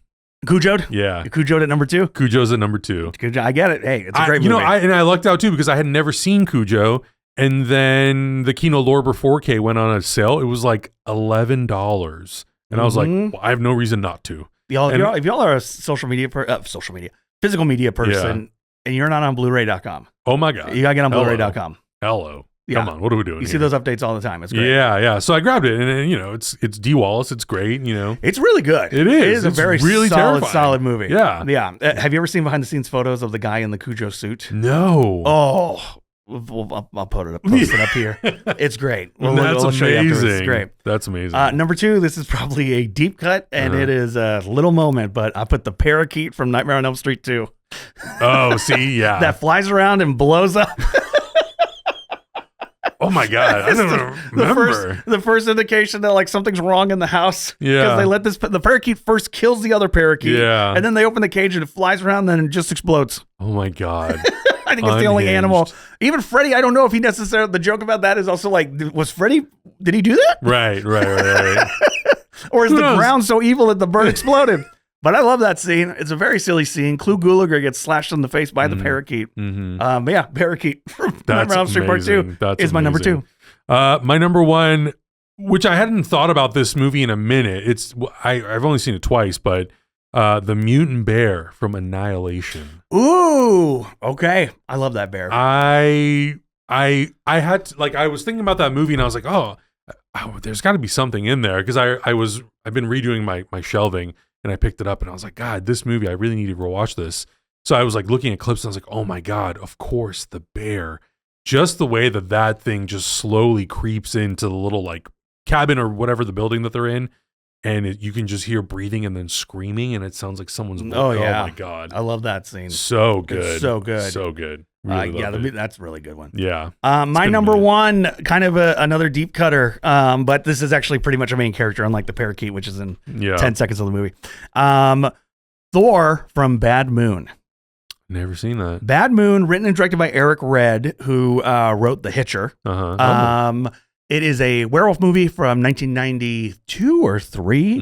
Cujo'd? Yeah. You Cujo'd at number 2? Cujo's at number 2. Cujo, I get it. Hey, it's a great movie. I lucked out too because I had never seen Cujo. And then the Kino Lorber 4K went on a sale. It was like $11. And I was like, well, I have no reason not to. If y'all are a physical media person, and you're not on Blu-ray.com. Oh my God. You got to get on Blu-ray.com. Hello. Yeah. Come on. What are we doing? You see those updates all the time. It's great. Yeah. So I grabbed it and it's Dee Wallace. It's great. It's really good. It is. It is a very really solid movie. Yeah. Yeah. Have you ever seen behind the scenes photos of the guy in the Cujo suit? No. Oh, I'll put it up, post it up here. It's great. That's we'll show you afterwards. amazing. It's great. That's amazing. Number 2, this is probably a deep cut, and it is a little moment, but I put the parakeet from Nightmare on Elm Street 2. Oh, see, yeah. That flies around and blows up. Oh my God, I don't remember. The first indication that like something's wrong in the house. Yeah. Because the parakeet first kills the other parakeet. Yeah. And then they open the cage and it flies around and then it just explodes. Oh my God. I think it's the only animal. Even Freddy, I don't know if he necessarily, the joke about that is also like, was Freddy, did he do that? Right. Or is Who the knows? ground so evil that the bird exploded? But I love that scene. It's a very silly scene. Clu Gulager gets slashed in the face by the parakeet. Mm-hmm. Yeah, parakeet from That's Nightmare on Elm Street Part 2 That's is my number amazing. 2. My number 1, which I hadn't thought about this movie in a minute. I've only seen it twice, but the mutant bear from Annihilation. Ooh, okay. I love that bear. I had to, like, I was thinking about that movie and I was like, oh there's got to be something in there, because I've been redoing my shelving and I picked it up and I was like, God, this movie, I really need to rewatch this. So I was like looking at clips and I was like, oh my God, of course, the bear. Just the way that thing just slowly creeps into the little like cabin or whatever the building that they're in, and you can just hear breathing and then screaming, and it sounds like someone's. Oh yeah! Oh my God, I love that scene. So good, It's so good, so good. Really yeah, loved it. that's a really good one. Yeah. My number 1, kind of another deep cutter, but this is actually pretty much a main character, unlike the parakeet, which is in 10 seconds of the movie. Thor from Bad Moon. Never seen that. Bad Moon, written and directed by Eric Red, who wrote The Hitcher. It is a werewolf movie from 1992 or 3.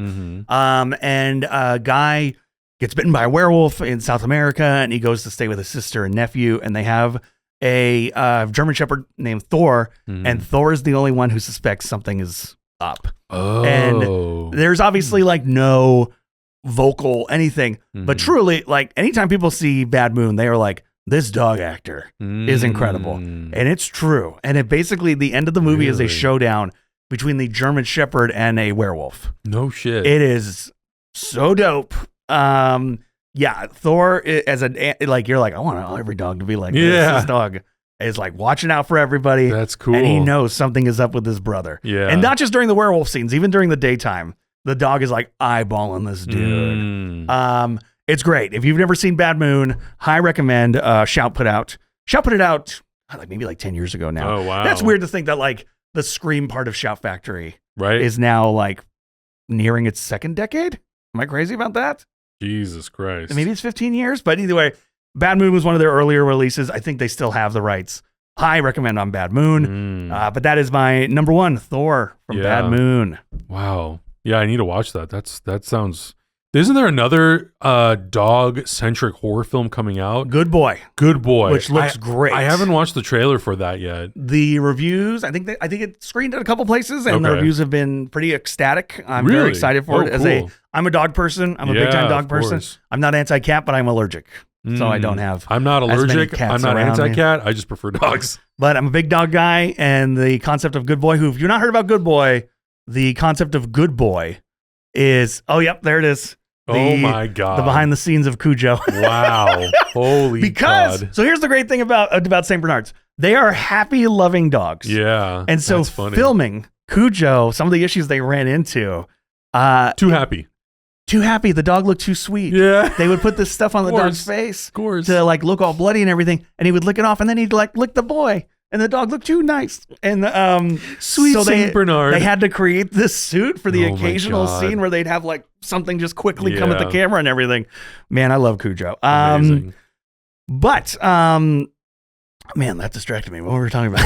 And a guy gets bitten by a werewolf in South America, and he goes to stay with his sister and nephew, and they have a German Shepherd named Thor, and Thor is the only one who suspects something is up. Oh. And there's obviously like no vocal anything, but truly, like anytime people see Bad Moon, they are like, this dog actor is incredible. And it's true. And it basically, the end of the movie is a showdown between the German Shepherd and a werewolf. No shit. It is so dope. Yeah, Thor as like, you're like, I want every dog to be like this. This dog is like watching out for everybody. That's cool. And he knows something is up with his brother. Yeah. And not just during the werewolf scenes, even during the daytime, the dog is like eyeballing this dude. It's great. If you've never seen Bad Moon, high recommend. Shout put it out like maybe like 10 years ago now. Oh wow. That's weird to think that like the Scream part of Shout Factory right is now like nearing its 2nd decade. Am I crazy about that? Jesus Christ. Maybe it's 15 years, but either way, Bad Moon was one of their earlier releases. I think they still have the rights. High recommend on Bad Moon. But that is my number 1, Thor from Bad Moon. Wow. Yeah, I need to watch that. That sounds. Isn't there another dog-centric horror film coming out? Good Boy, which looks great. I haven't watched the trailer for that yet. The reviews, I think it screened at a couple places, and the reviews have been pretty ecstatic. I'm very excited for it. Cool. I'm a dog person. I'm a big time dog person. I'm not anti-cat, but I'm allergic, so I don't have. I'm not allergic. I'm not anti-cat. I just prefer dogs. But I'm a big dog guy, and the concept of Good Boy. Who, if you've not heard about Good Boy, the concept of Good Boy is there it is. Oh my God. The behind the scenes of Cujo. Wow. Holy God. So here's the great thing about St. Bernards. They are happy, loving dogs. Yeah. And so filming Cujo, some of the issues they ran into. Too happy. The dog looked too sweet. Yeah. They would put this stuff on the dog's face course. to like look all bloody and everything. And he would lick it off, and then he'd like lick the boy. And the dog looked too nice. And sweet so St. Bernard. They had to create this suit for the occasional scene where they'd have like something just quickly come at the camera and everything. Man, I love Cujo. Amazing. But man, that distracted me. What were we talking about?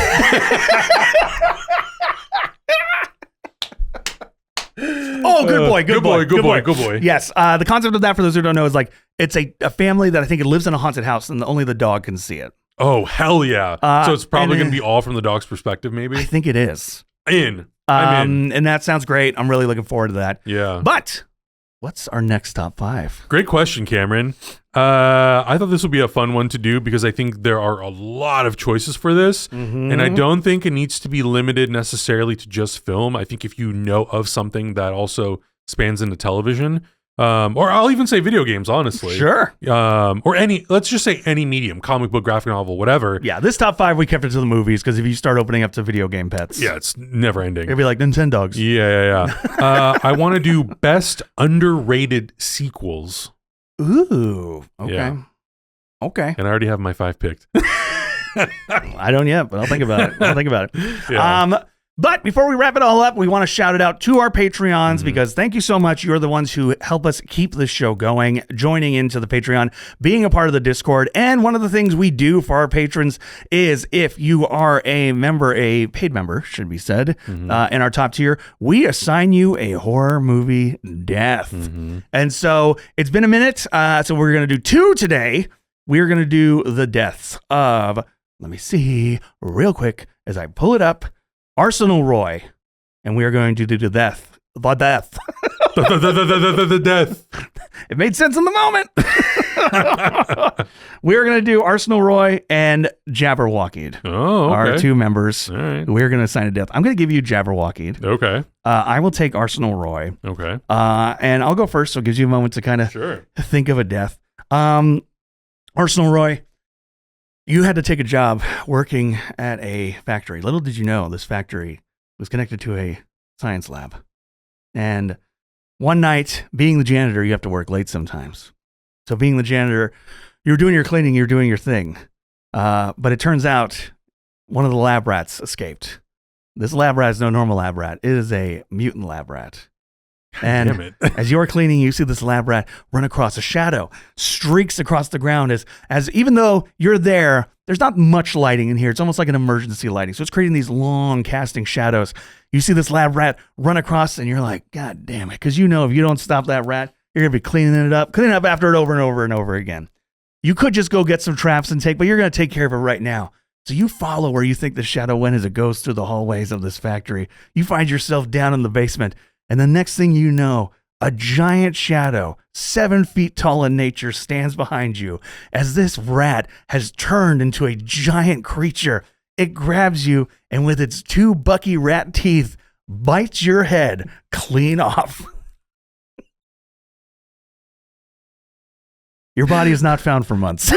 Oh, Good Boy. Yes. The concept of that, for those who don't know, is like it's a family that I think it lives in a haunted house, and only the dog can see it. Oh, hell yeah. So it's probably going to be all from the dog's perspective, maybe? I think it is. I'm in. And that sounds great. I'm really looking forward to that. Yeah. But what's our next top 5? Great question, Cameron. I thought this would be a fun one to do because I think there are a lot of choices for this. And I don't think it needs to be limited necessarily to just film. I think if you know of something that also spans into television, Or I'll even say video games, honestly. Sure. Or let's just say any medium, comic book, graphic novel, whatever. Yeah, this top 5, we kept it to the movies because if you start opening up to video game pets. Yeah, it's never ending. It'd be like Nintendogs. Yeah. I want to do best underrated sequels. Ooh. Okay. Yeah. Okay. And I already have my 5 picked. I don't yet, but I'll think about it. Yeah. But before we wrap it all up, we want to shout it out to our Patreons because thank you so much. You're the ones who help us keep this show going, joining into the Patreon, being a part of the Discord. And one of the things we do for our patrons is if you are a member, a paid member, should be said, in our top tier, we assign you a horror movie death. And so it's been a minute. So we're going to do 2 today. We're going to do the deaths of, let me see real quick as I pull it up. Arsenal Roy, and we are going to do the death. The death. The death. It made sense in the moment. We're going to do Arsenal Roy and Jabberwocky. Oh, okay. Our 2 members. All right. We're going to assign a death. I'm going to give you Jabberwocky. Okay. I will take Arsenal Roy. Okay. And I'll go first, so it gives you a moment to kind of think of a death. Arsenal Roy, you had to take a job working at a factory. Little did you know this factory was connected to a science lab. And one night, being the janitor, you have to work late sometimes. So being the janitor, you're doing your cleaning, you're doing your thing. But it turns out one of the lab rats escaped. This lab rat is no normal lab rat. It is a mutant lab rat. And as you're cleaning, you see this lab rat run across a shadow, streaks across the ground as even though you're there, there's not much lighting in here. It's almost like an emergency lighting. So it's creating these long casting shadows. You see this lab rat run across and you're like, God damn it. Because you know if you don't stop that rat, you're going to be cleaning it up after it over and over and over again. You could just go get some traps and but you're going to take care of it right now. So you follow where you think the shadow went as it goes through the hallways of this factory. You find yourself down in the basement. And the next thing you know, a giant shadow, 7 feet tall in nature, stands behind you as this rat has turned into a giant creature. It grabs you and with its 2 bucky rat teeth, bites your head clean off. Your body is not found for months.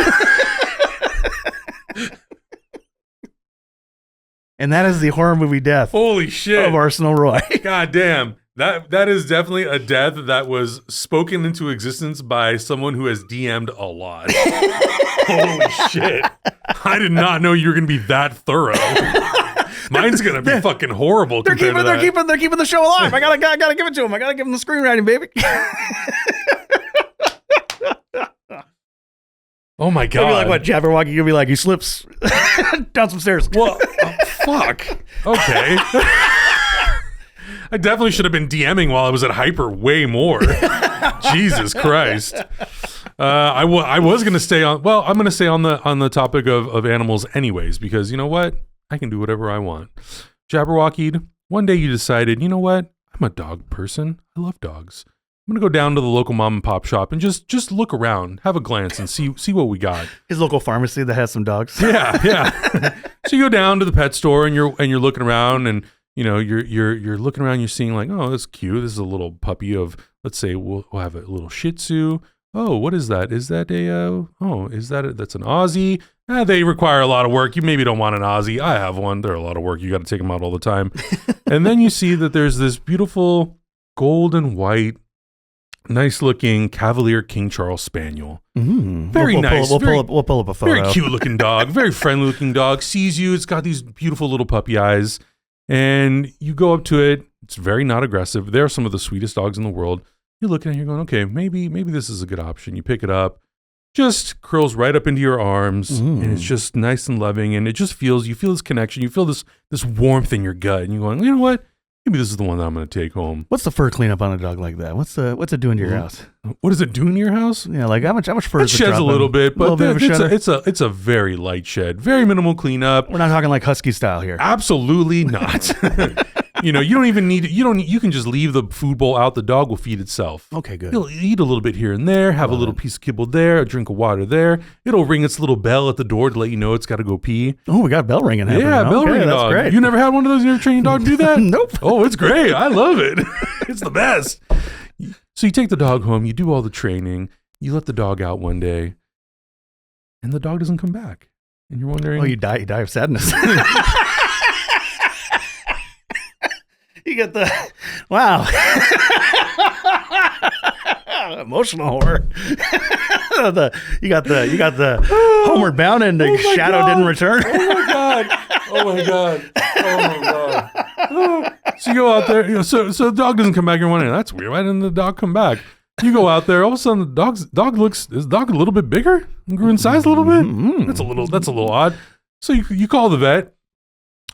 And that is the horror movie death. Holy shit. Of Arsenal Roy. God damn. That is definitely a death that was spoken into existence by someone who has DM'd a lot. Holy shit. I did not know you were going to be that thorough. Mine's going to be fucking horrible. They're keeping the show alive. I gotta give it to them. I gotta give them the screenwriting, baby. Oh my God. You'll be like, what, Jabberwocky? You'll be like, he slips down some stairs. Well, fuck. Okay. I definitely should have been DMing while I was at Hyper way more. Jesus Christ. I was going to stay on, well, I'm going to stay on the topic of animals anyways, because you know what? I can do whatever I want. Jabberwocky, one day you decided, you know what? I'm a dog person. I love dogs. I'm going to go down to the local mom and pop shop and just look around, have a glance and see what we got. His local pharmacy that has some dogs. Yeah. So you go down to the pet store and you're looking around and you know, you're looking around, you're seeing like, oh, that's cute. This is a little puppy of, let's say we'll have a little Shih Tzu. Oh, what is that? Is that that's an Aussie? They require a lot of work. You maybe don't want an Aussie. I have one. They're a lot of work. You got to take them out all the time. And then you see that there's this beautiful gold and white, nice looking Cavalier King Charles Spaniel. Very nice. We'll pull up a photo. Very cute looking dog. Very friendly looking dog. Sees you. It's got these beautiful little puppy eyes. And you go up to it. It's very not aggressive. They're some of the sweetest dogs in the world. You're looking at it, you're going, okay, maybe this is a good option. You pick it up, just curls right up into your arms, and it's just nice and loving. And it just you feel this connection. You feel this warmth in your gut. And you're going, you know what? Maybe this is the one that I'm going to take home. What's the fur cleanup on a dog like that? What's it doing to your house? What does it do in your house? Yeah, like how much fur It is it sheds a dropping? little bit, but bit of a shedder? it's a very light shed, very minimal cleanup. We're not talking like husky style here. Absolutely not. You know, you don't even need you can just leave the food bowl out. The dog will feed itself. Okay, good. He'll eat a little bit here and there, have a little piece of kibble there, a drink of water there. It'll ring its little bell at the door to let you know it's got to go pee. Oh, we got bell ringing happening. Yeah, bell ringing that's dog. great. You never had one of those? You never trained your dog to do that? Nope. Oh, it's great. I love it. It's the best. So you take the dog home, you do all the training, you let the dog out one day, and the dog doesn't come back. And you're wondering... Oh, you die of sadness. You get the... Wow. Emotional horror. You got the Homeward Bound and the shadow God. Didn't return. Oh my god. So you go out there, so the dog doesn't come back. You're wondering, that's weird. Why didn't the dog come back? You go out there, all of a sudden is the dog a little bit bigger? Grew in size a little bit? Mm-hmm. That's a little odd. So you call the vet,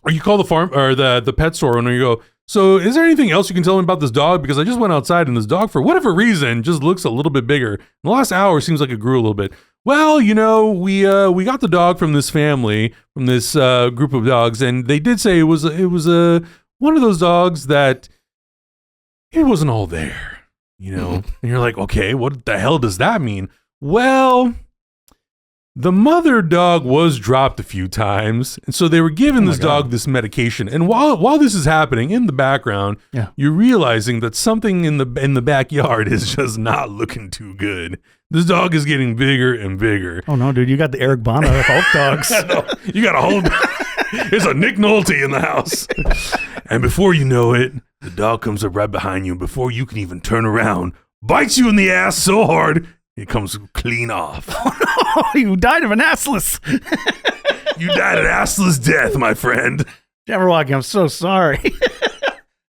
or you call the farm or the pet store owner, you go, so is there anything else you can tell me about this dog? Because I just went outside and this dog, for whatever reason, just looks a little bit bigger. In the last hour, seems like it grew a little bit. Well, we got the dog from this family, from this group of dogs, and they did say it was one of those dogs that it wasn't all there, And you're like, okay, what the hell does that mean? Well, the mother dog was dropped a few times, and so they were giving this dog this medication. And while this is happening in the background, you're realizing that something in the backyard is just not looking too good. This dog is getting bigger and bigger. Oh no, dude, you got the Eric Bana of Hulk dogs. You got a whole... There's a Nick Nolte in the house. And before you know it, the dog comes up right behind you, and before you can even turn around, bites you in the ass so hard, it comes clean off. Oh no, you died of an assless. You died an assless death, my friend. Jabberwocky, I'm so sorry.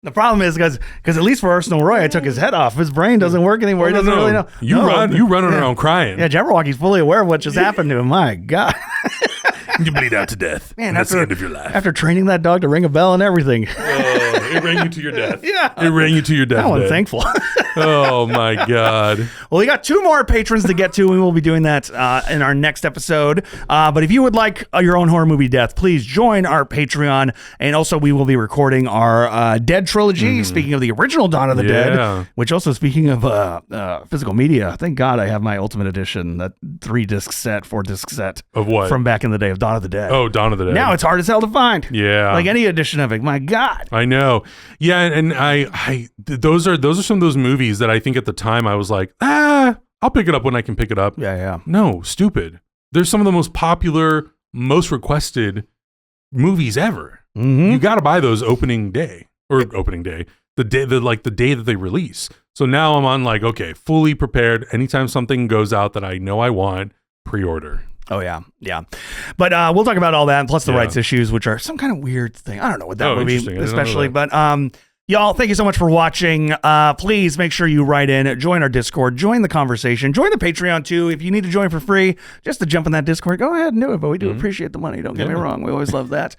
The problem is, because at least for Arsenal Roy, I took his head off. His brain doesn't work anymore. He doesn't really know. You running around crying. Yeah, Jabberwocky's fully aware of what just happened to him. My God. You bleed out to death. Man, that's the end of your life. After training that dog to ring a bell and everything. It rang you to your death. Yeah. It rang you to your death. I'm thankful. Oh, my God. Well, we got 2 more patrons to get to, and we will be doing that in our next episode. But if you would like your own horror movie death, please join our Patreon. And also, we will be recording our Dead trilogy, speaking of the original Dawn of the Dead, which also, speaking of physical media, thank God I have my Ultimate Edition, that 3-disc set, 4-disc set. Of what? From back in the day of Dawn of the Dead. Oh, Dawn of the Dead. Now it's hard as hell to find. Yeah. Like any edition of it. My God. I know. Yeah, and those are some of those movies that I think at the time I was like, I'll pick it up when I can pick it up. Yeah. No, stupid. They're some of the most popular, most requested movies ever. Mm-hmm. You got to buy those opening day, the day that they release. So now I'm on like, okay, fully prepared. Anytime something goes out that I know I want, pre-order. Oh, yeah. But we'll talk about all that, and plus the rights issues, which are some kind of weird thing. I don't know what that movie, especially. But y'all, thank you so much for watching. Please make sure you write in, join our Discord, join the conversation, join the Patreon too. If you need to join for free, just to jump in that Discord, go ahead and do it. But we do appreciate the money. Don't get me wrong. We always love that.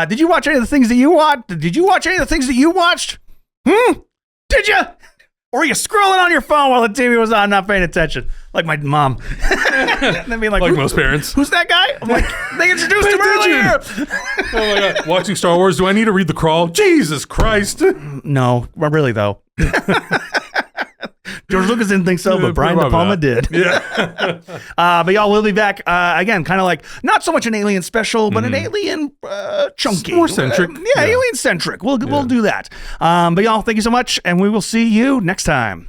Did you watch any of the things that you watched? Did you watch any of the things that you watched? Did you? Or are you scrolling on your phone while the TV was on, not paying attention? Like my mom. Then being like most parents. Who's that guy? I'm like, they introduced him earlier. Oh my God. Watching Star Wars, do I need to read the crawl? Jesus Christ. No, really though. George Lucas didn't think so, but Brian De Palma did. Yeah. But y'all, we'll be back again, kind of like not so much an alien special, but an alien chunky. More centric. Alien centric. We'll do that. But y'all, thank you so much, and we will see you next time.